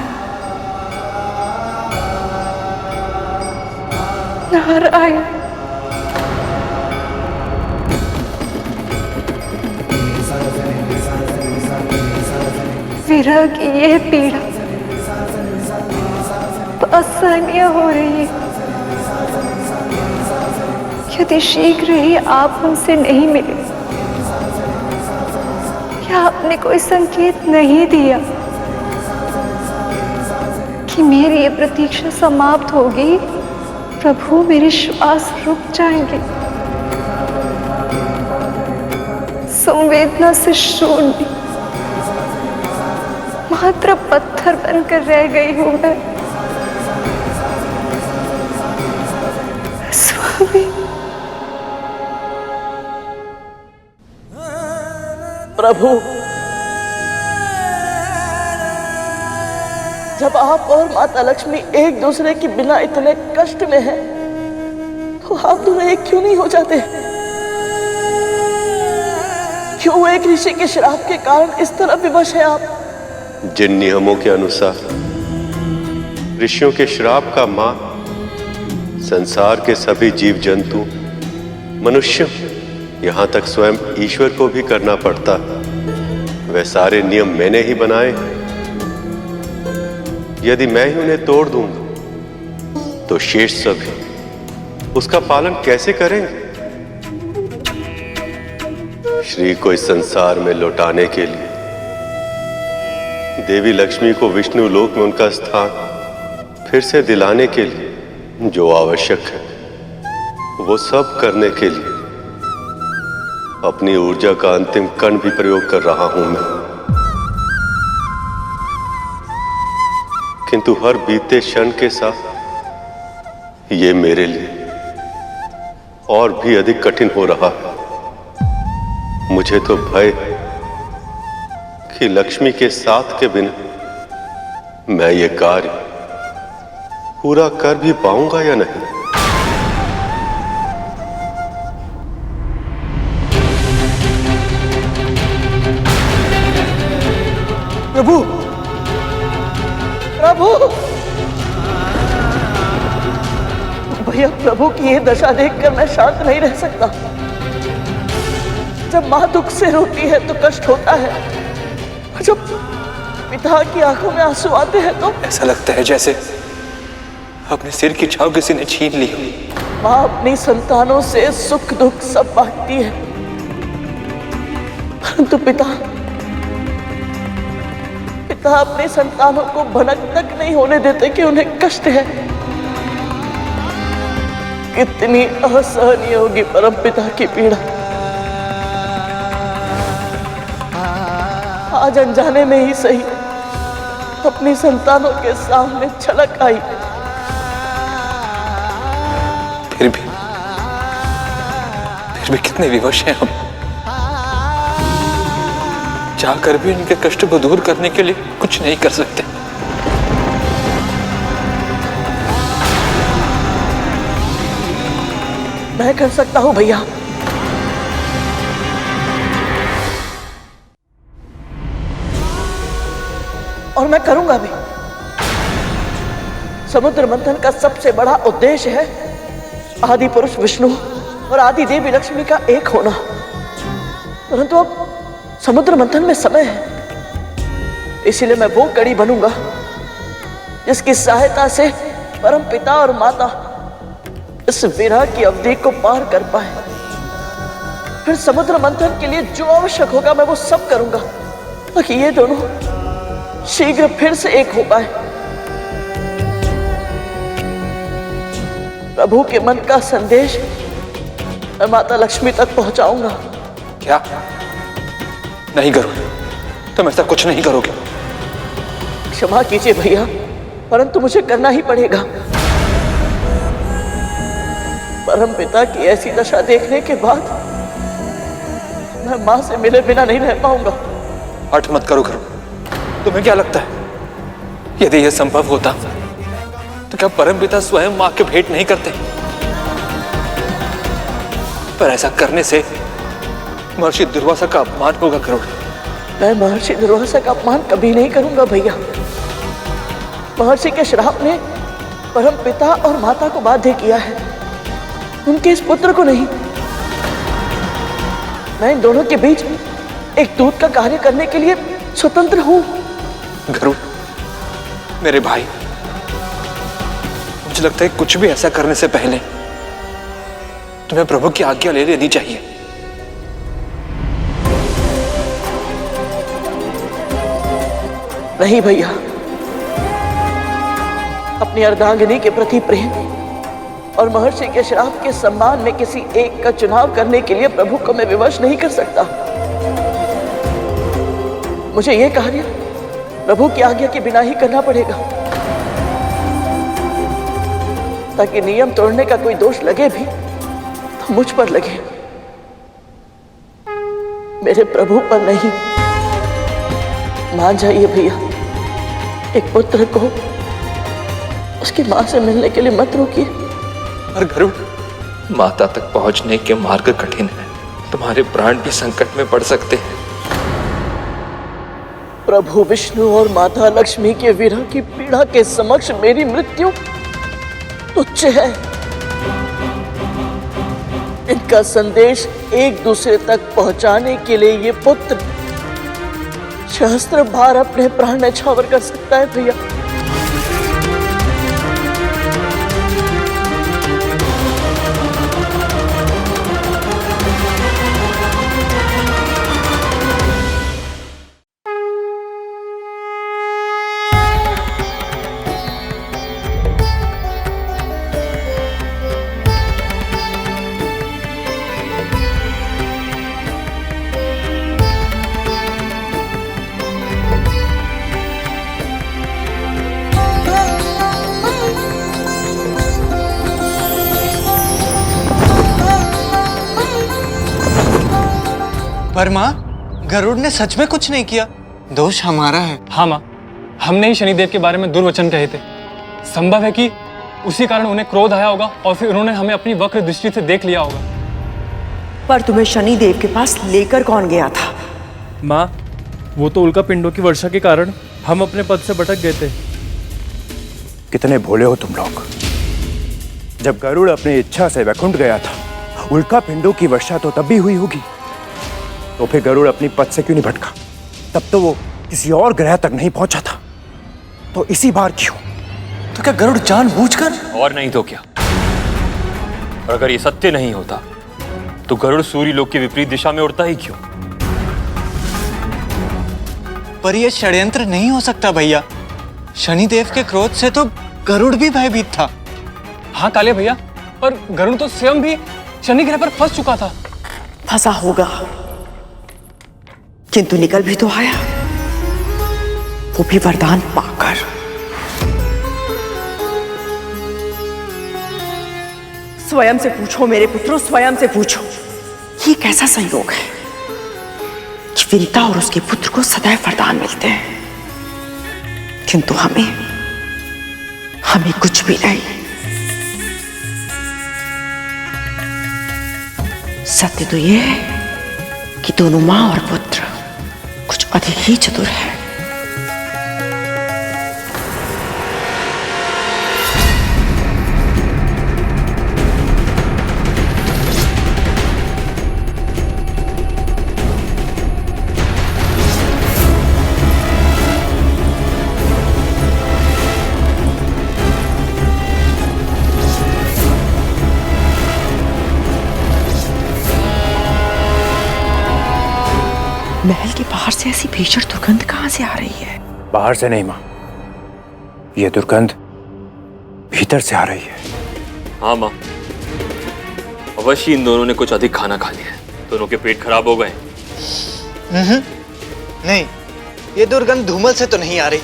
नारायण। विरह की ये पीड़ा असहनीय हो रही है। यदि शीघ्र ही आप हमसे नहीं मिले, क्या आपने कोई संकेत नहीं दिया कि कि मेरी ये प्रतीक्षा समाप्त होगी, प्रभु मेरे श्वास रुक जाएंगे। संवेदना से शून्य, मात्र पत्थर बनकर रह गई हूं मैं। स्वामी, प्रभु, जब आप और माता लक्ष्मी एक दूसरे के बिना इतने कष्ट में हैं, तो आप दोनों एक क्यों नहीं हो जाते? क्यों एक ऋषि के श्राप के कारण इस तरह विवश हैं आप? जिन नियमों के अनुसार ऋषियों के श्राप का मान संसार के सभी जीव जंतु, मनुष्य, यहां तक स्वयं ईश्वर को भी करना पड़ता, वह सारे नियम मैंने ही बनाए। यदि मैं ही उन्हें तोड़ दूंगा तो शेष सभी उसका पालन कैसे करेंगे? श्री को इस संसार में लौटाने के लिए, देवी लक्ष्मी को विष्णु लोक में उनका स्थान फिर से दिलाने के लिए जो आवश्यक है, वो सब करने के लिए अपनी ऊर्जा का अंतिम कण भी प्रयोग कर रहा हूं मैं। किंतु हर बीते क्षण के साथ ये मेरे लिए और भी अधिक कठिन हो रहा है। मुझे तो भय कि लक्ष्मी के साथ के बिना मैं ये कार्य पूरा कर भी पाऊंगा या नहीं। प्रभु, प्रभु, भैया, प्रभु की ये दशा देखकर मैं शांत नहीं रह सकता। जब माँ दुख से रोती है तो कष्ट होता है, और जब पिता की आंखों में आंसू आते हैं तो ऐसा लगता है जैसे अपने सिर की छाव किसी ने छीन ली। माँ अपनी संतानों से सुख दुख सब बांटती है, परंतु पिता अपने संतानों को भनक तक नहीं होने देते कि उन्हें कष्ट है। कितनी असहनीय होगी परम पिता की पीड़ा। आज अनजाने में ही सही अपनी संतानों के सामने छलक आई, फिर भी कितने विवश हैं हम। चाहकर भी इनके कष्ट को दूर करने के लिए कुछ नहीं कर सकते। मैं कर सकता हूं भैया। और मैं करूंगा भी। समुद्र मंथन का सबसे बड़ा उद्देश्य है आदि पुरुष विष्णु और आदि देवी लक्ष्मी का एक होना। परंतु अब समुद्र मंथन में समय है, इसलिए मैं वो कड़ी बनूंगा जिसकी सहायता से परम पिता और माता इस विरह की अवधि को पार कर पाए। फिर समुद्र मंथन के लिए जो आवश्यक होगा मैं वो सब करूंगा, ताकि ये दोनों शीघ्र फिर से एक हो पाए। प्रभु के मन का संदेश मैं माता लक्ष्मी तक पहुंचाऊंगा। क्या? नहीं गरुड़, तुम ऐसा कुछ नहीं करोगे। क्षमा कीजिए भैया, परंतु मुझे करना ही पड़ेगा। परम पिता की ऐसी दशा देखने के बाद मैं मां से मिले बिना नहीं रह पाऊंगा। हठ मत करो गरुड़। तुम्हें क्या लगता है यदि यह संभव होता तो क्या परम पिता स्वयं मां के भेंट नहीं करते? पर ऐसा करने से महर्षि दुर्वासा का अपमान होगा गरुड़। मैं महर्षि दुर्वासा का अपमान कभी नहीं करूंगा भैया। महर्षि के श्राप ने परम पिता और माता को बाध्य किया है, उनके इस पुत्र को नहीं। मैं इन दोनों के बीच एक दूत का कार्य करने के लिए स्वतंत्र हूं। गरुड़, मेरे भाई, मुझे लगता है कुछ भी ऐसा करने से पहले तुम्हें प्रभु की आज्ञा ले लेनी चाहिए। नहीं भैया, अपनी अर्धांगिनी के प्रति प्रेम और महर्षि के श्राप के सम्मान में किसी एक का चुनाव करने के लिए प्रभु को मैं विवश नहीं कर सकता। मुझे यह कार्य प्रभु की आज्ञा के बिना ही करना पड़ेगा, ताकि नियम तोड़ने का कोई दोष लगे भी तो मुझ पर लगे, मेरे प्रभु पर नहीं। मान जाइए भैया, एक पुत्र को उसकी मां से मिलने के लिए मत रोकिए। और गरुड़, माता तक पहुंचने के मार्ग कठिन है, तुम्हारे प्राण भी संकट में पड़ सकते हैं। प्रभु विष्णु और माता लक्ष्मी के विरह की पीड़ा के समक्ष मेरी मृत्यु तुच्छ है। इनका संदेश एक दूसरे तक पहुंचाने के लिए ये पुत्र सहस्त्र बार अपने प्राण न्यौछावर कर सकता है भैया। पर माँ, गरुड़ ने सच में कुछ नहीं किया, दोष हमारा है। हाँ माँ, हमने ही शनिदेव के बारे में दुर्वचन कहे थे। संभव है कि उसी कारण उन्हें क्रोध आया होगा और फिर उन्होंने हमें अपनी वक्र दृष्टि से देख लिया होगा। पर तुम्हें शनिदेव के पास लेकर कौन गया था? माँ, वो तो उल्का पिंडों की वर्षा के कारण हम अपने पद से भटक गए थे। कितने भोले हो तुम लोग। जब गरुड़ अपनी इच्छा से वैकुंठ गया था, उल्का पिंडों की वर्षा तो तब भी हुई होगी, तो फिर गरुड़ अपनी पद से क्यों नहीं भटका? तब तो वो किसी और ग्रह तक नहीं पहुंचा था, तो इसी बार क्यों? तो क्या गरुड़ जानबूझकर? और नहीं तो क्या। और अगर ये सत्य नहीं होता तो गरुड़ सूर्य लोक की विपरीत दिशा में उड़ता ही क्यों? पर यह षड्यंत्र नहीं हो सकता भैया। शनिदेव के क्रोध से तो गरुड़ भी भयभीत था। हाँ काले भैया, पर गरुड़ तो स्वयं भी शनि ग्रह पर फंस चुका था। फंसा होगा, किंतु निकल भी तो आया, वो भी वरदान पाकर। स्वयं से पूछो मेरे पुत्रों, स्वयं से पूछो, ये कैसा संयोग है कि विंता और उसके पुत्र को सदैव वरदान मिलते हैं, किंतु हमें कुछ भी नहीं। सत्य तो यह है कि दोनों मां और पुत्र कुछ अधिक ही चतुर है। महल के बाहर से ऐसी भीषण दुर्गंध कहां से आ रही है? बाहर से नहीं मां, यह दुर्गंध भीतर से आ रही है। हाँ माँ, अवश्य इन दोनों ने कुछ अधिक खाना खा लिया है। दोनों के पेट खराब हो गए। नहीं, ये दुर्गंध धूमल से तो नहीं आ रही,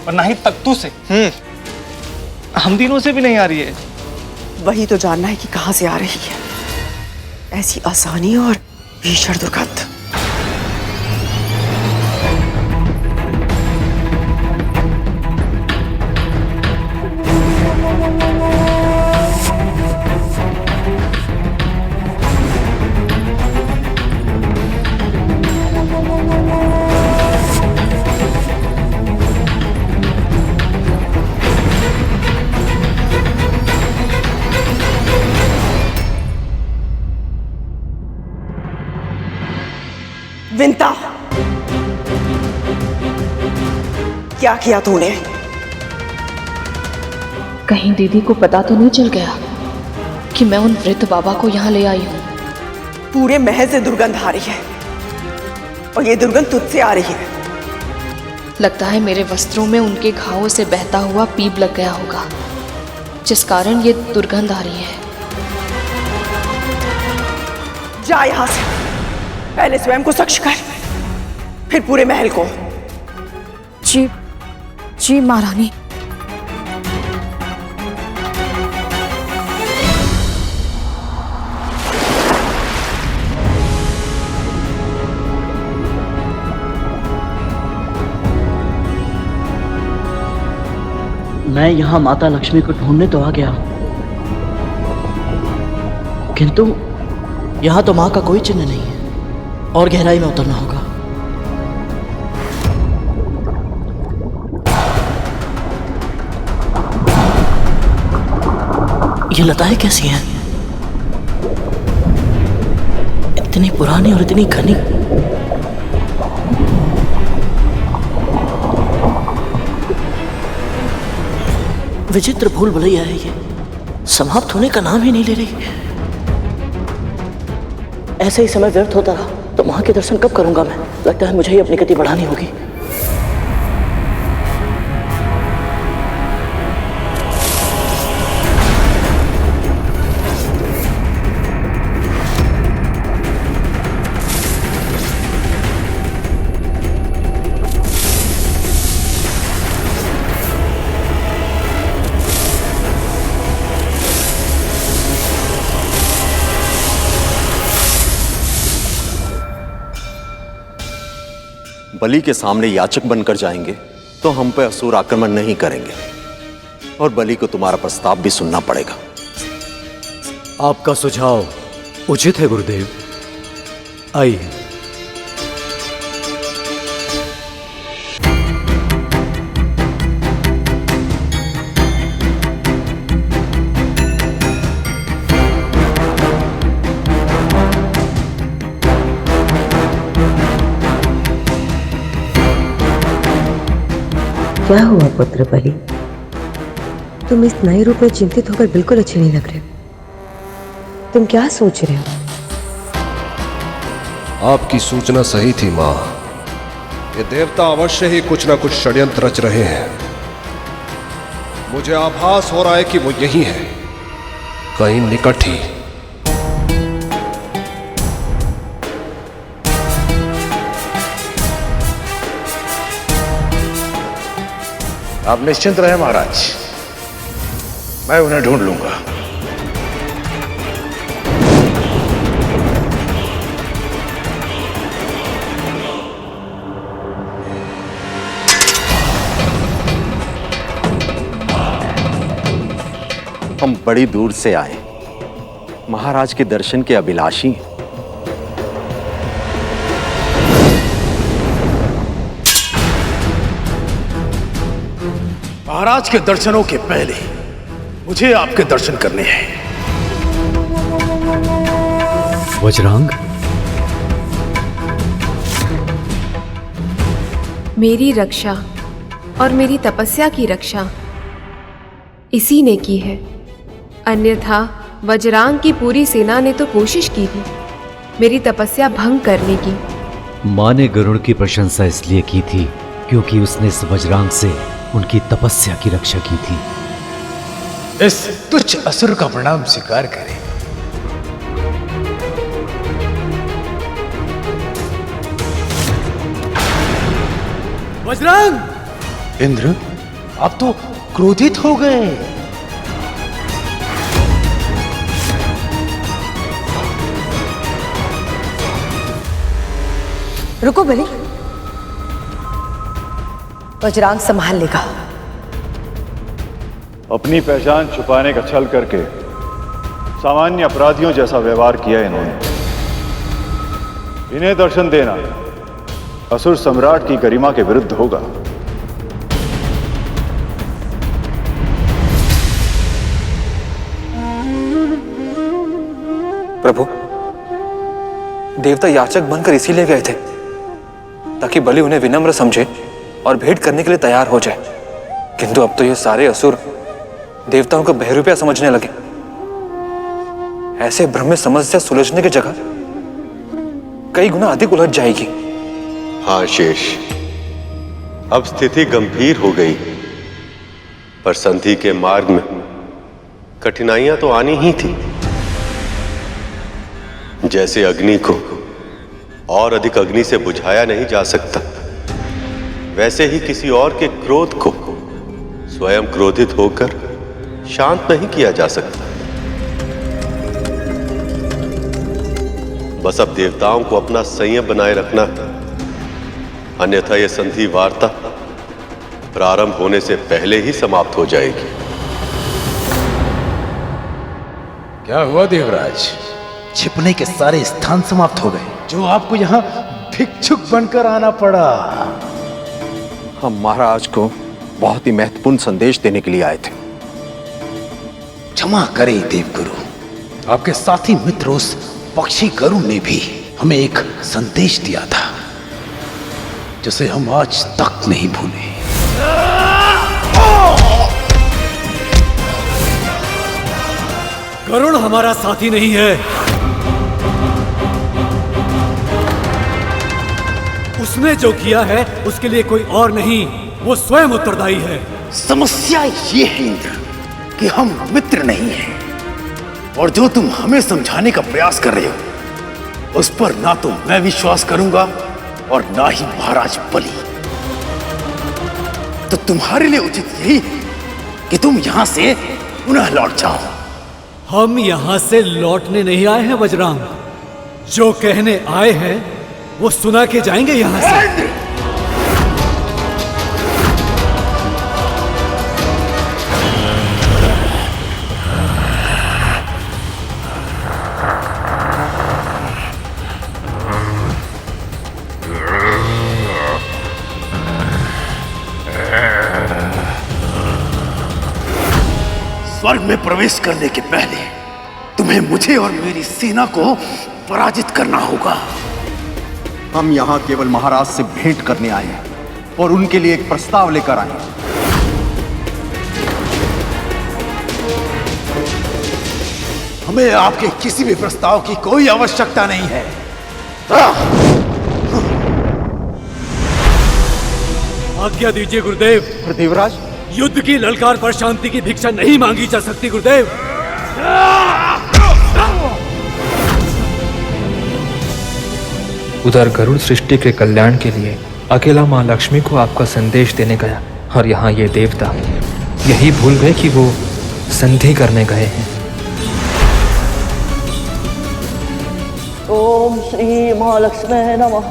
और ना ही तख्तू से। हम तीनों से भी नहीं आ रही है। वही तो जानना है कि कहां से आ रही है ऐसी आसानी और भीषण दुर्गंध। विंता, क्या किया तूने? कहीं दीदी को पता तो नहीं चल गया कि मैं उन वृद्ध बाबा को यहाँ ले आई हूँ? पूरे महल से दुर्गंध आ रही है, और ये दुर्गंध तुझसे आ रही है। लगता है मेरे वस्त्रों में उनके घावों से बहता हुआ पीप लग गया होगा, जिस कारण ये दुर्गंध आ रही है। जा यहां से, पहले स्वयं को शख्स कर, फिर पूरे महल को। जी जी महारानी। मैं यहाँ माता लक्ष्मी को ढूंढने तो आ गया, किंतु यहाँ तो माँ का कोई चिन्ह नहीं है और गहराई में उतरना होगा। ये लताएं कैसी हैं? इतनी पुरानी और इतनी घनी। विचित्र भूल भुलैया है ये, समाप्त होने का नाम ही नहीं ले रही। ऐसे ही समय व्यर्थ होता रहा तो मां के दर्शन कब करूंगा मैं? लगता है मुझे ही अपनी गति बढ़ानी होगी। बलि के सामने याचक बनकर जाएंगे तो हम पे असुर आक्रमण नहीं करेंगे और बलि को तुम्हारा प्रस्ताव भी सुनना पड़ेगा। आपका सुझाव उचित है गुरुदेव, आइए। क्या हुआ पुत्र बलि? तुम इस नए रूप में चिंतित होकर बिल्कुल अच्छे नहीं लग रहे। तुम क्या सोच रहे हो? आपकी सूचना सही थी मां। ये देवता अवश्य ही कुछ ना कुछ षड्यंत्र रच रहे हैं। मुझे आभास हो रहा है कि वो यही है, कहीं निकट ही। आप निश्चिंत रहे महाराज, मैं उन्हें ढूंढ लूंगा। हम बड़ी दूर से आए, महाराज के दर्शन के अभिलाषी हैं। महाराज के दर्शनों के पहले मुझे आपके दर्शन करने हैं। वज्रांग, मेरी रक्षा और मेरी तपस्या की रक्षा इसी ने की है, अन्यथा वज्रांग की पूरी सेना ने तो कोशिश की थी मेरी तपस्या भंग करने की। मां ने गरुड़ की प्रशंसा इसलिए की थी क्योंकि उसने इस वज्रांग से उनकी तपस्या की रक्षा की थी। इस तुच्छ असुर का प्रणाम स्वीकार करें। वज्रांग! इंद्र, आप तो क्रोधित हो गए। रुको बलि, वज्रांग संभाल लेगा। अपनी पहचान छुपाने का छल करके सामान्य अपराधियों जैसा व्यवहार किया इन्होंने। इन्हें दर्शन देना असुर सम्राट की गरिमा के विरुद्ध होगा। प्रभु, देवता याचक बनकर इसीलिए गए थे ताकि बलि उन्हें विनम्र समझे और भेंट करने के लिए तैयार हो जाए, किंतु अब तो ये सारे असुर देवताओं को बहरूपिया समझने लगे। ऐसे भ्रम में समस्या सुलझने की जगह कई गुना अधिक उलझ जाएगी। हाँ शेष, अब स्थिति गंभीर हो गई, पर संधि के मार्ग में कठिनाइयां तो आनी ही थी। जैसे अग्नि को और अधिक अग्नि से बुझाया नहीं जा सकता, वैसे ही किसी और के क्रोध को स्वयं क्रोधित होकर शांत नहीं किया जा सकता। बस अब देवताओं को अपना संयम बनाए रखना है, अन्यथा यह संधि वार्ता प्रारंभ होने से पहले ही समाप्त हो जाएगी। क्या हुआ देवराज? छिपने के सारे स्थान समाप्त हो गए, जो आपको यहाँ भिक्षुक बनकर आना पड़ा। हम महाराज को बहुत ही महत्वपूर्ण संदेश देने के लिए आए थे। क्षमा करें देवगुरु, आपके साथी मित्र उस पक्षी गरुड़ ने भी हमें एक संदेश दिया था, जिसे हम आज तक नहीं भूले। गरुड़ हमारा साथी नहीं है, उसने जो किया है उसके लिए कोई और नहीं, वो स्वयं उत्तरदायी है। समस्या ये है इंद्र कि हम मित्र नहीं हैं, और जो तुम हमें समझाने का प्रयास कर रहे हो उस पर ना तो मैं विश्वास करूंगा और ना ही महाराज बलि। तो तुम्हारे लिए उचित यही कि तुम यहां से पुनः लौट जाओ। हम यहां से लौटने नहीं आए हैं वज्रांग, जो कहने आए हैं वो सुना के जाएंगे यहां से। स्वर्ग में प्रवेश करने के पहले तुम्हें मुझे और मेरी सेना को पराजित करना होगा। हम यहाँ केवल महाराज से भेंट करने आए हैं और उनके लिए एक प्रस्ताव लेकर आए हैं। हमें आपके किसी भी प्रस्ताव की कोई आवश्यकता नहीं है। आज्ञा दीजिए गुरुदेव। देवराज, युद्ध की ललकार पर शांति की भिक्षा नहीं मांगी जा सकती गुरुदेव। उधर गरुड़ सृष्टि के कल्याण के लिए अकेला माँ लक्ष्मी को आपका संदेश देने गया, और यहाँ ये देवता यही भूल गए कि वो संधि करने गए हैं। ओम श्री महालक्ष्मी नमः।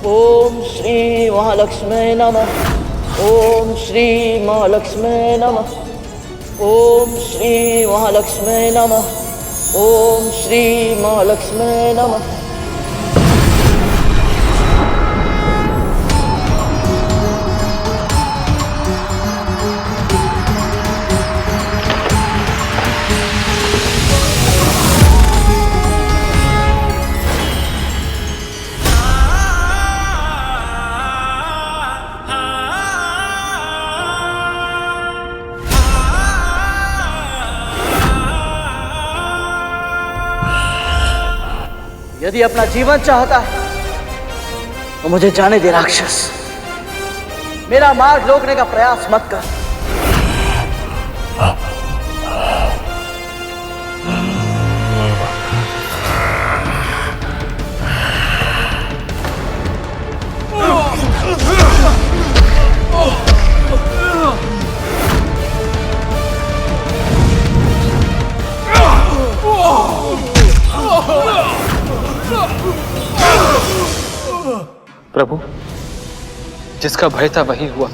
ओम श्री महालक्ष्मी नमः। ओम श्री महालक्ष्मी नमः। ओम श्री महालक्ष्मी नमः। ओम श्री महालक्ष्मी नमः। यदि अपना जीवन चाहता है तो मुझे जाने दे राक्षस, मेरा मार्ग रोकने का प्रयास मत कर। प्रभु, जिसका भय था वही हुआ।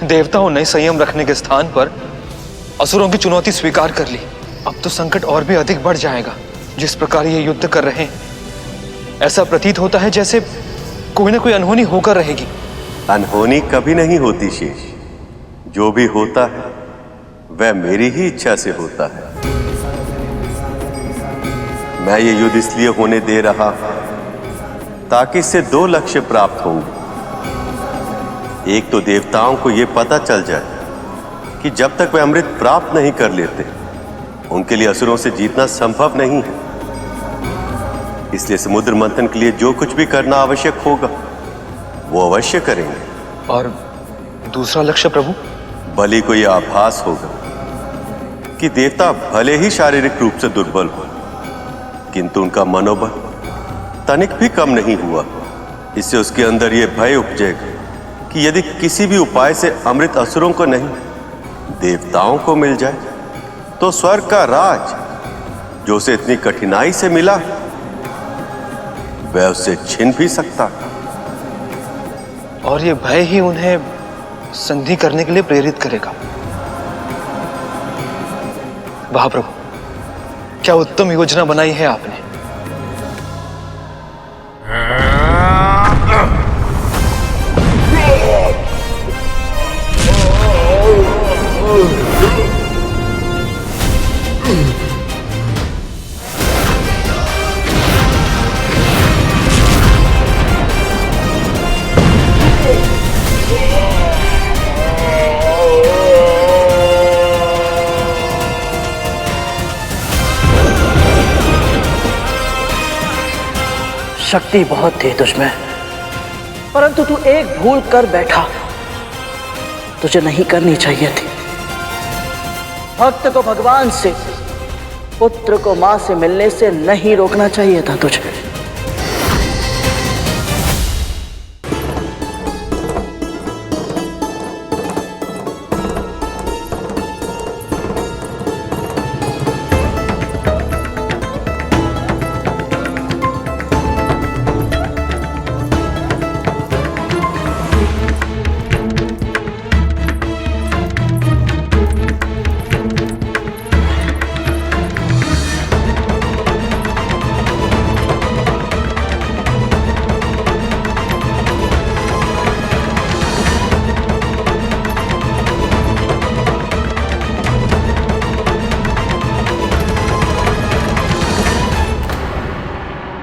देवताओं ने संयम रखने के स्थान पर असुरों की चुनौती स्वीकार कर ली। अब तो संकट और भी अधिक बढ़ जाएगा। जिस प्रकार ये युद्ध कर रहे हैं, ऐसा प्रतीत होता है जैसे कोई ना कोई अनहोनी होकर रहेगी। अनहोनी कभी नहीं होती शेष। जो भी होता है वह मेरी ही इच्छा से होता है। मैं ये युद्ध इसलिए होने दे रहा ताकि इससे दो लक्ष्य प्राप्त होंगे। एक तो देवताओं को यह पता चल जाए कि जब तक वे अमृत प्राप्त नहीं कर लेते उनके लिए असुरों से जीतना संभव नहीं है। इसलिए समुद्र मंथन के लिए जो कुछ भी करना आवश्यक होगा वो अवश्य करेंगे। और दूसरा लक्ष्य प्रभु? बलि को यह आभास होगा कि देवता भले ही शारीरिक रूप से दुर्बल हो, किंतु उनका मनोबल तनिक भी कम नहीं हुआ। इससे उसके अंदर यह भय उपजेगा कि यदि किसी भी उपाय से अमृत असुरों को नहीं, देवताओं को मिल जाए, तो स्वर्ग का राज जो उसे इतनी कठिनाई से मिला, वह उससे छिन भी सकता। और ये भय ही उन्हें संधि करने के लिए प्रेरित करेगा। वाह प्रभु, क्या उत्तम योजना बनाई है आपने। शक्ति बहुत थी तुझमें, परंतु तू एक भूल कर बैठा। तुझे नहीं करनी चाहिए थी। भक्त को भगवान से, पुत्र को मां से मिलने से नहीं रोकना चाहिए था तुझे।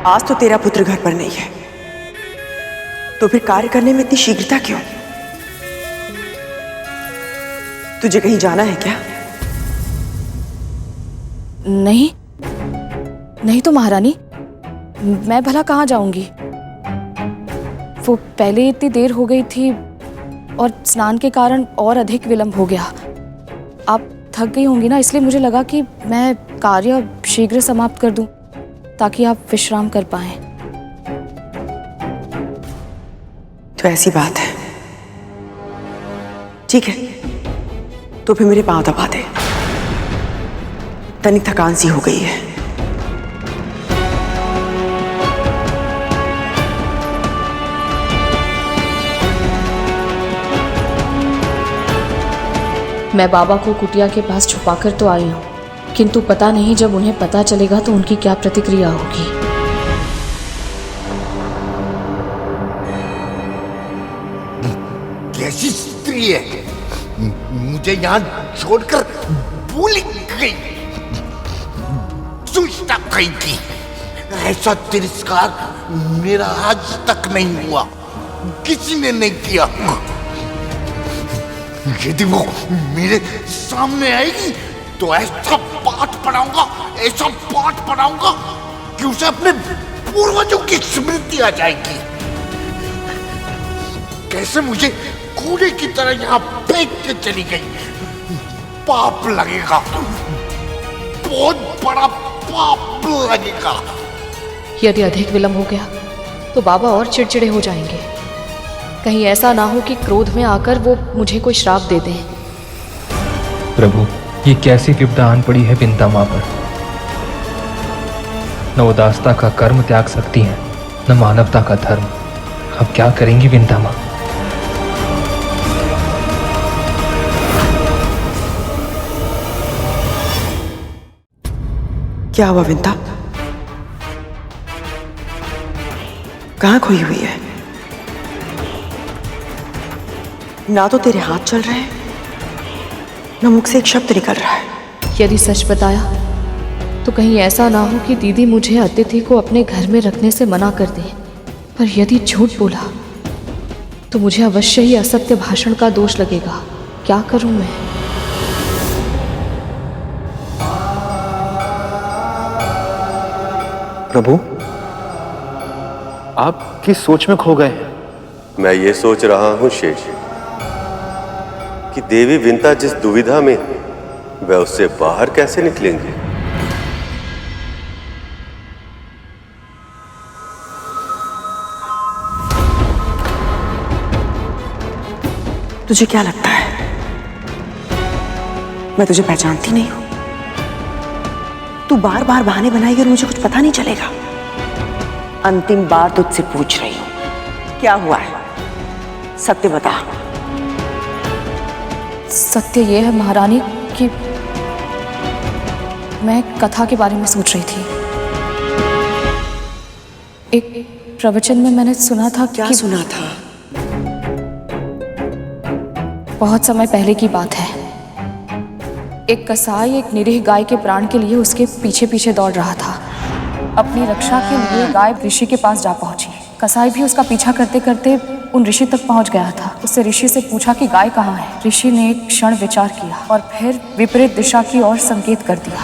आज तो तेरा पुत्र घर पर नहीं है, तो फिर कार्य करने में इतनी शीघ्रता क्यों? तुझे कहीं जाना है क्या? नहीं, नहीं तो महारानी, मैं भला कहाँ जाऊंगी? वो पहले इतनी देर हो गई थी और स्नान के कारण और अधिक विलंब हो गया। आप थक गई होंगी ना, इसलिए मुझे लगा कि मैं कार्य शीघ्र समाप्त कर दूं ताकि आप विश्राम कर पाएं। तो ऐसी बात है, ठीक है, तो फिर मेरे पांव दबा दे। तनिक थकान सी हो गई है। मैं बाबा को कुटिया के पास छुपाकर तो आई हूँ, किंतु पता नहीं जब उन्हें पता चलेगा तो उनकी क्या प्रतिक्रिया होगी। कैसी स्त्री है, मुझे यहाँ छोड़कर भूल गई। दुष्टा कहीं की, ऐसा तिरस्कार मेरा आज तक नहीं हुआ, किसी ने नहीं किया। यदि वो मेरे सामने आएगी तो ऐसा पाठ पढ़ाऊंगा, ऐसा पाठ पढ़ाऊंगा कि उसे अपने पूर्वजों की स्मृति आ जाएगी। कैसे मुझे कूड़े की तरह यहाँ फेंक के चली गई, पाप लगेगा, बहुत बड़ा पाप लगेगा। यदि अधिक विलंब हो गया तो बाबा और चिड़चिड़े हो जाएंगे। कहीं ऐसा ना हो कि क्रोध में आकर वो मुझे कोई श्राप दे दें। प्रभु, ये कैसी विपदा आन पड़ी है विंता मां पर। न उदासता का कर्म त्याग सकती हैं, न मानवता का धर्म। अब क्या करेंगी विंता मां? क्या हुआ विंता? कहाँ खोई हुई है? ना तो तेरे हाथ चल रहे हैं, ना मुख से एक शब्द निकल रहा है। यदि सच बताया तो कहीं ऐसा ना हो कि दीदी मुझे अतिथि को अपने घर में रखने से मना कर दे। पर यदि झूठ बोला तो मुझे अवश्य ही असत्य भाषण का दोष लगेगा। क्या करूं मैं? प्रभु, आप किस सोच में खो गए हैं? मैं ये सोच रहा हूं शेष कि देवी विंता जिस दुविधा में वह उससे बाहर कैसे निकलेंगे। तुझे क्या लगता है मैं तुझे पहचानती नहीं हूं? तू बार बार बहाने बनाएगी और मुझे कुछ पता नहीं चलेगा। अंतिम बार तुझसे पूछ रही हूं, क्या हुआ है? सत्य बता। सत्य ये है महारानी कि मैं कथा के बारे में सोच रही थी। एक प्रवचन में मैंने सुना था। क्या सुना था? बहुत समय पहले की बात है। एक कसाई एक निरीह गाय के प्राण के लिए उसके पीछे पीछे दौड़ रहा था। अपनी रक्षा के लिए गाय ऋषि के पास जा पहुंची। कसाई भी उसका पीछा करते करते उन ऋषि तक पहुंच गया था। उससे ऋषि से पूछा कि गाय कहाँ है। ऋषि ने एक क्षण विचार किया और फिर विपरीत दिशा की ओर संकेत कर दिया।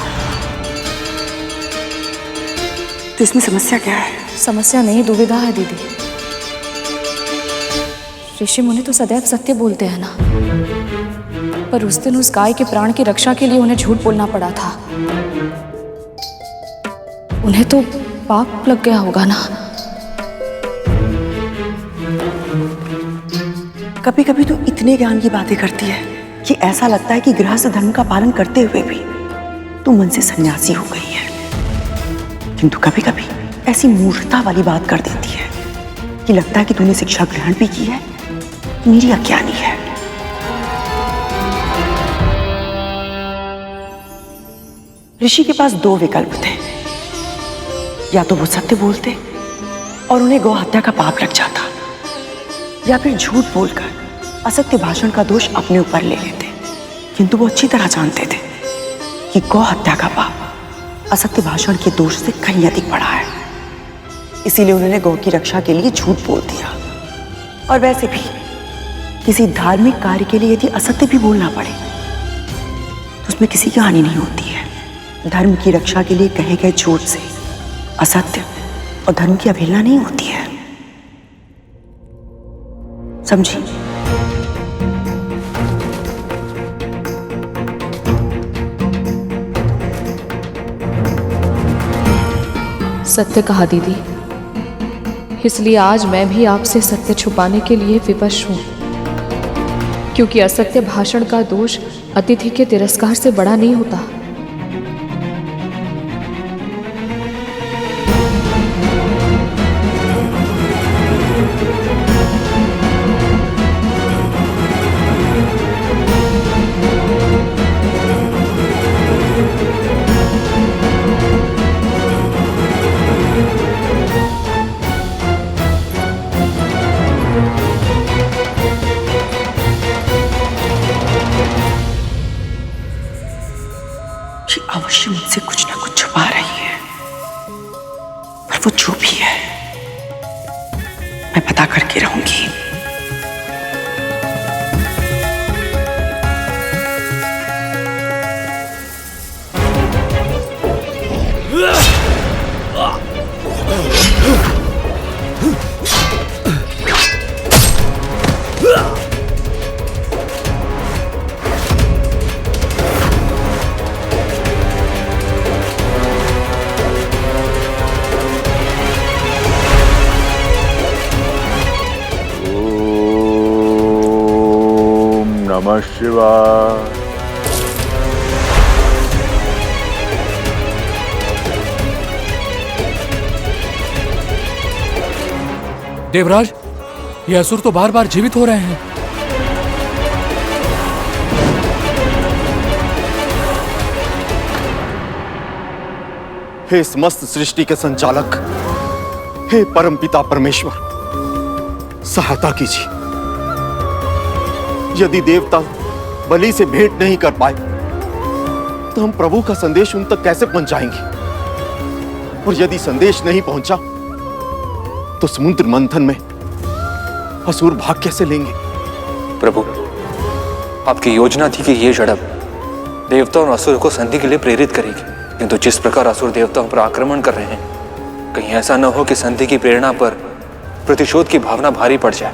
तो इसमें समस्या क्या है? समस्या नहीं, दुविधा है दीदी। ऋषि मुनि तो सदैव सत्य बोलते हैं ना, पर उस दिन उस गाय के प्राण की रक्षा के लिए उन्हें झूठ बोलना पड़ा था। उन्हें तो पाप लग गया होगा ना। कभी कभी तो इतने ज्ञान की बातें करती है कि ऐसा लगता है कि गृहस्थ धर्म का पालन करते हुए भी तू मन से सन्यासी हो गई है। किंतु कभी कभी ऐसी मूर्खता वाली बात कर देती है कि लगता है कि तूने शिक्षा ग्रहण भी की है, मेरी अज्ञानी है। ऋषि के पास दो विकल्प थे, या तो वो सत्य बोलते और उन्हें गौ हत्या का पाप लग जाता, या फिर झूठ बोलकर असत्य भाषण का दोष अपने ऊपर ले लेते। किंतु वो अच्छी तरह जानते थे कि गौ हत्या का पाप असत्य भाषण के दोष से कहीं अधिक बड़ा है। इसीलिए उन्होंने गौ की रक्षा के लिए झूठ बोल दिया। और वैसे भी किसी धार्मिक कार्य के लिए यदि असत्य भी बोलना पड़े तो उसमें किसी की हानि नहीं होती है। धर्म की रक्षा के लिए कहे गए झूठ से असत्य और धर्म की अवहेलना नहीं होती है। समझी? सत्य कहा दीदी। इसलिए आज मैं भी आपसे सत्य छुपाने के लिए विवश हूं, क्योंकि असत्य भाषण का दोष अतिथि के तिरस्कार से बड़ा नहीं होता। अवश्य मुझसे कुछ ना कुछ छुपा रही है, पर वो जो भी है मैं पता करके रहूंगी। नमः शिवाय। देवराज, ये असुर तो बार बार जीवित हो रहे हैं। हे समस्त सृष्टि के संचालक, हे परमपिता परमेश्वर, सहायता कीजिए। यदि देवता बलि से भेंट नहीं कर पाए तो हम प्रभु का संदेश उन तक कैसे पहुंचाएंगे? और यदि संदेश नहीं पहुंचा तो समुद्र मंथन में असुर भाग कैसे लेंगे? प्रभु, आपकी योजना थी कि ये झड़प देवताओं और असुर को संधि के लिए प्रेरित करेगी, किंतु जिस प्रकार असुर देवताओं पर आक्रमण कर रहे हैं, कहीं ऐसा न हो कि संधि की प्रेरणा पर प्रतिशोध की भावना भारी पड़ जाए।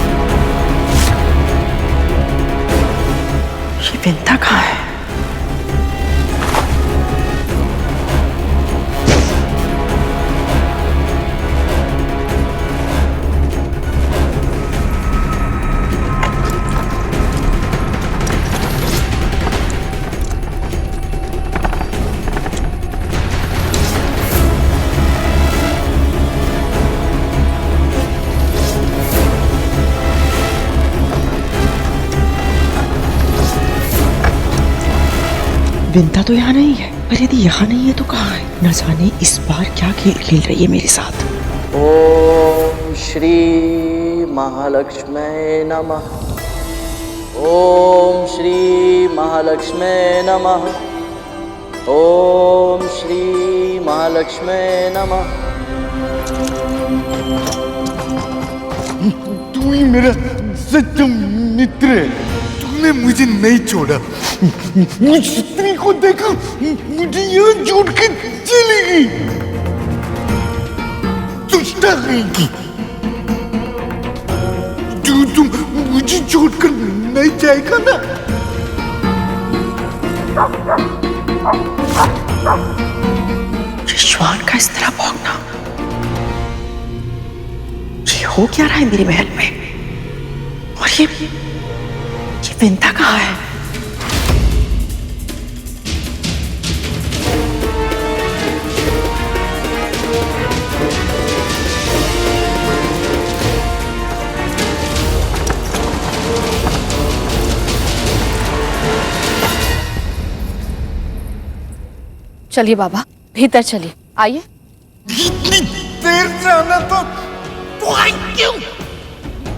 विंता तो यहाँ नहीं है, पर यदि यहाँ नहीं है तो कहाँ है? न जाने इस बार क्या खेल खेल रही है मेरे साथ। ओम श्री महालक्ष्मी नमः। ओम श्री महालक्ष्मी नमः। ओम श्री महालक्ष्मी नमः। तू ही मेरा सच्चा मित्र है, तूने मुझे नहीं छोड़ा। उस स्त्री को देखा, मुझे यहाँ छोड़ के चली गई। दुष्टा रहेगी, तुम मुझे छोड़कर नहीं जाएगा ना? रिश्वान का इस तरह भौंकना, ये हो क्या रहा है मेरे महल में? और ये विंता कहाँ है? चलिए बाबा, भीतर चलिए, आइए। इतनी देर से आना तो आई क्यों?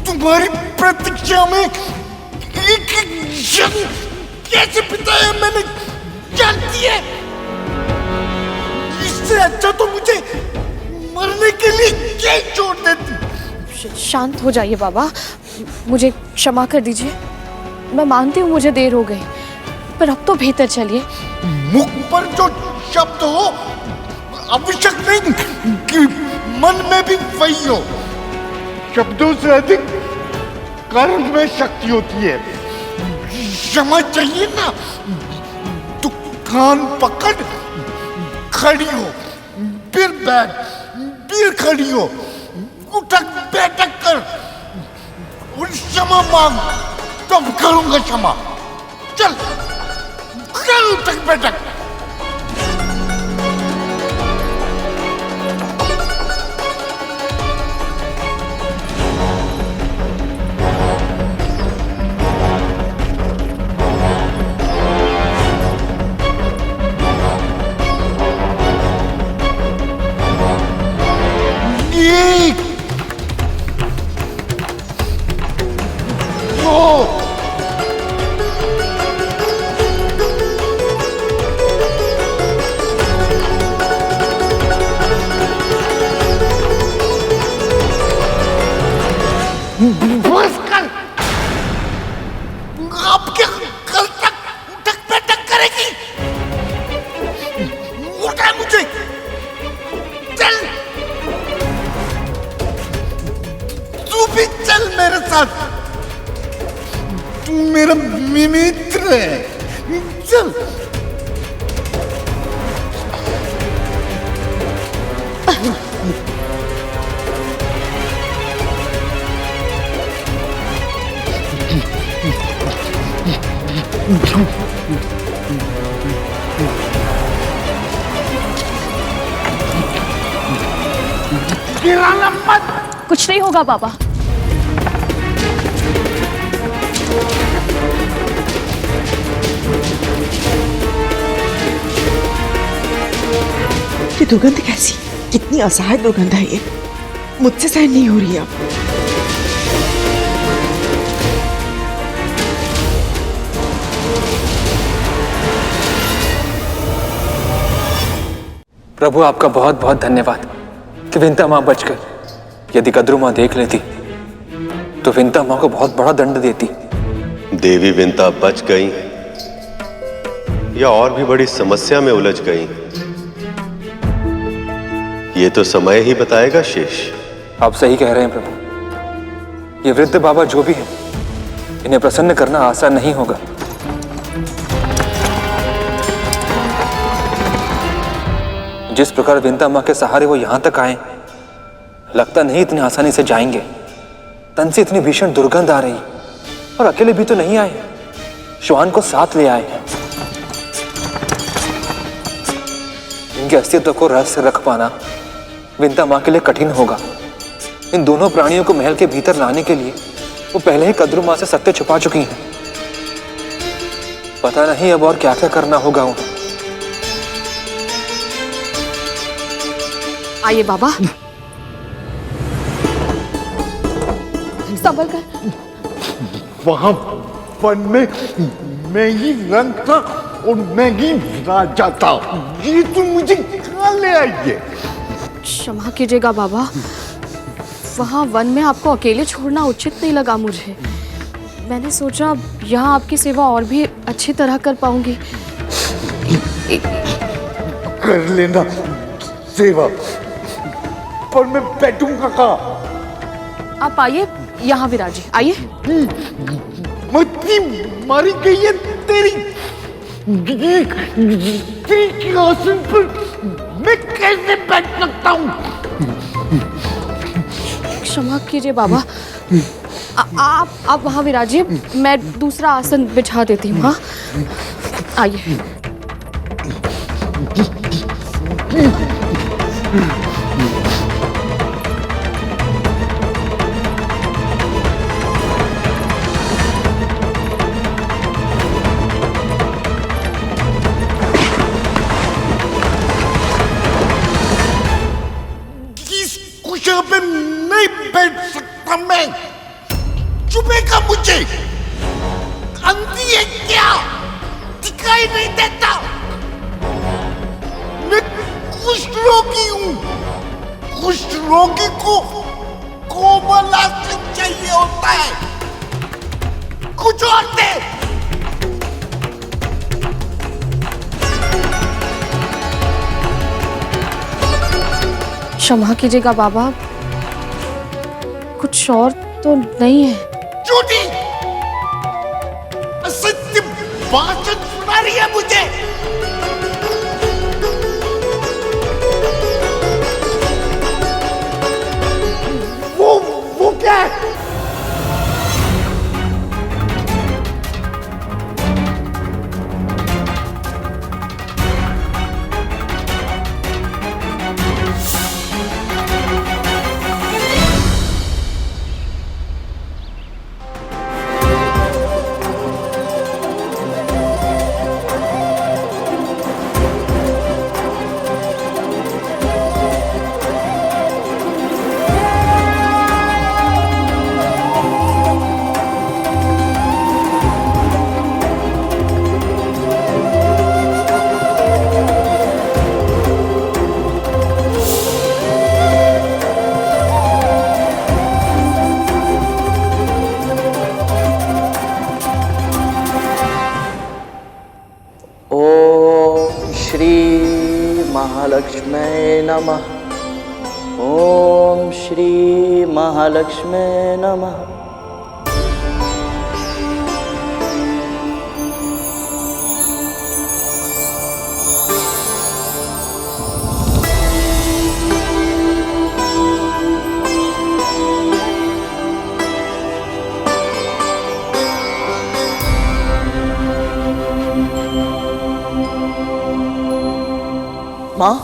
तुम्हारी प्रतीक्षा में एक क्षण कैसे बिताया मैंने जानती है? इससे अच्छा तो मुझे मरने के लिए क्या छोड़ देती। शांत हो जाइए बाबा, मुझे क्षमा कर दीजिए। मैं मानती हूँ मुझे देर हो गई, पर अब तो भीतर चलिए। मुख पर जो शब्द हो आवश्यक नहीं कि मन में भी वही हो। शब्दों से अधिक कर्म में शक्ति होती है। क्षमा चाहिए ना तो कान पकड़ खड़ी हो, फिर बैठ, फिर खड़ी हो, उठक बैठक कर और क्षमा मांग, तब करूंगा क्षमा। चल कर उठक बैठक। बस कर, अब क्या कल तक उठक बैठक करेगी? उठा मुझे, चल तू भी चल मेरे साथ, तू मेरा मित्र है, चल। गिराना मत। कुछ नहीं होगा बाबा। ये दुर्गंध कैसी? कितनी असहाय दुर्गंध है ये, मुझसे सहन नहीं हो रही अब। प्रभु आपका बहुत बहुत धन्यवाद कि विंता माँ बच गई। यदि कद्रू माँ देख लेती तो विंता माँ को बहुत बड़ा दंड देती। देवी विंता बच गई या और भी बड़ी समस्या में उलझ गई, ये तो समय ही बताएगा शेष। आप सही कह रहे हैं प्रभु। ये वृद्ध बाबा जो भी हैं, इन्हें प्रसन्न करना आसान नहीं होगा। जिस प्रकार विंता माँ के सहारे वो यहां तक आए, लगता नहीं इतनी आसानी से जाएंगे। तन से इतनी भीषण दुर्गंध आ रही, और अकेले भी तो नहीं आए, श्वान को साथ ले आए हैं। इनके अस्तित्व को रहस्य रख पाना विंता माँ के लिए कठिन होगा। इन दोनों प्राणियों को महल के भीतर लाने के लिए वो पहले ही कद्रू माँ से सत्य छुपा चुकी हैं। पता नहीं अब और क्या क्या करना होगा उन्हें। आइए बाबा, संभल कर। वहां वन में मैं ही रंग था और मैं ही राजा था। ये तुम मुझे कहाँ ले आई है? क्षमा कीजिएगा बाबा, वहाँ वन में आपको अकेले छोड़ना उचित नहीं लगा मुझे। मैंने सोचा यहाँ आपकी सेवा और भी अच्छी तरह कर पाऊंगी। कर लेना सेवा, पर मैं बैठूंगा कहाँ? आप आइए यहाँ विराजिए, आइए। मछली मारी गई है तेरी के आसन पर मैं कैसे बैठ सकता हूँ? क्षमा कीजिए बाबा, आप वहाँ विराजिए, मैं दूसरा आसन बिछा देती हूँ। हाँ, आइए। कुशल पे नहीं बैठ सकता मैं। चुपेगा मुझे? अंधी है क्या? दिखाई नहीं देता? मैं कुष्ठ रोगी हूँ। कुष्ठ रोगी को कोमल आसन चाहिए होता है। कुछ और दे। क्षमा कीजिएगा बाबा, कुछ और तो नहीं है। झूठी असत्य भाषण सुना रही है मुझे। वो क्या है? महालक्ष्मी नमः। ओम श्री महालक्ष्मी नमः। माँ,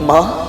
माँ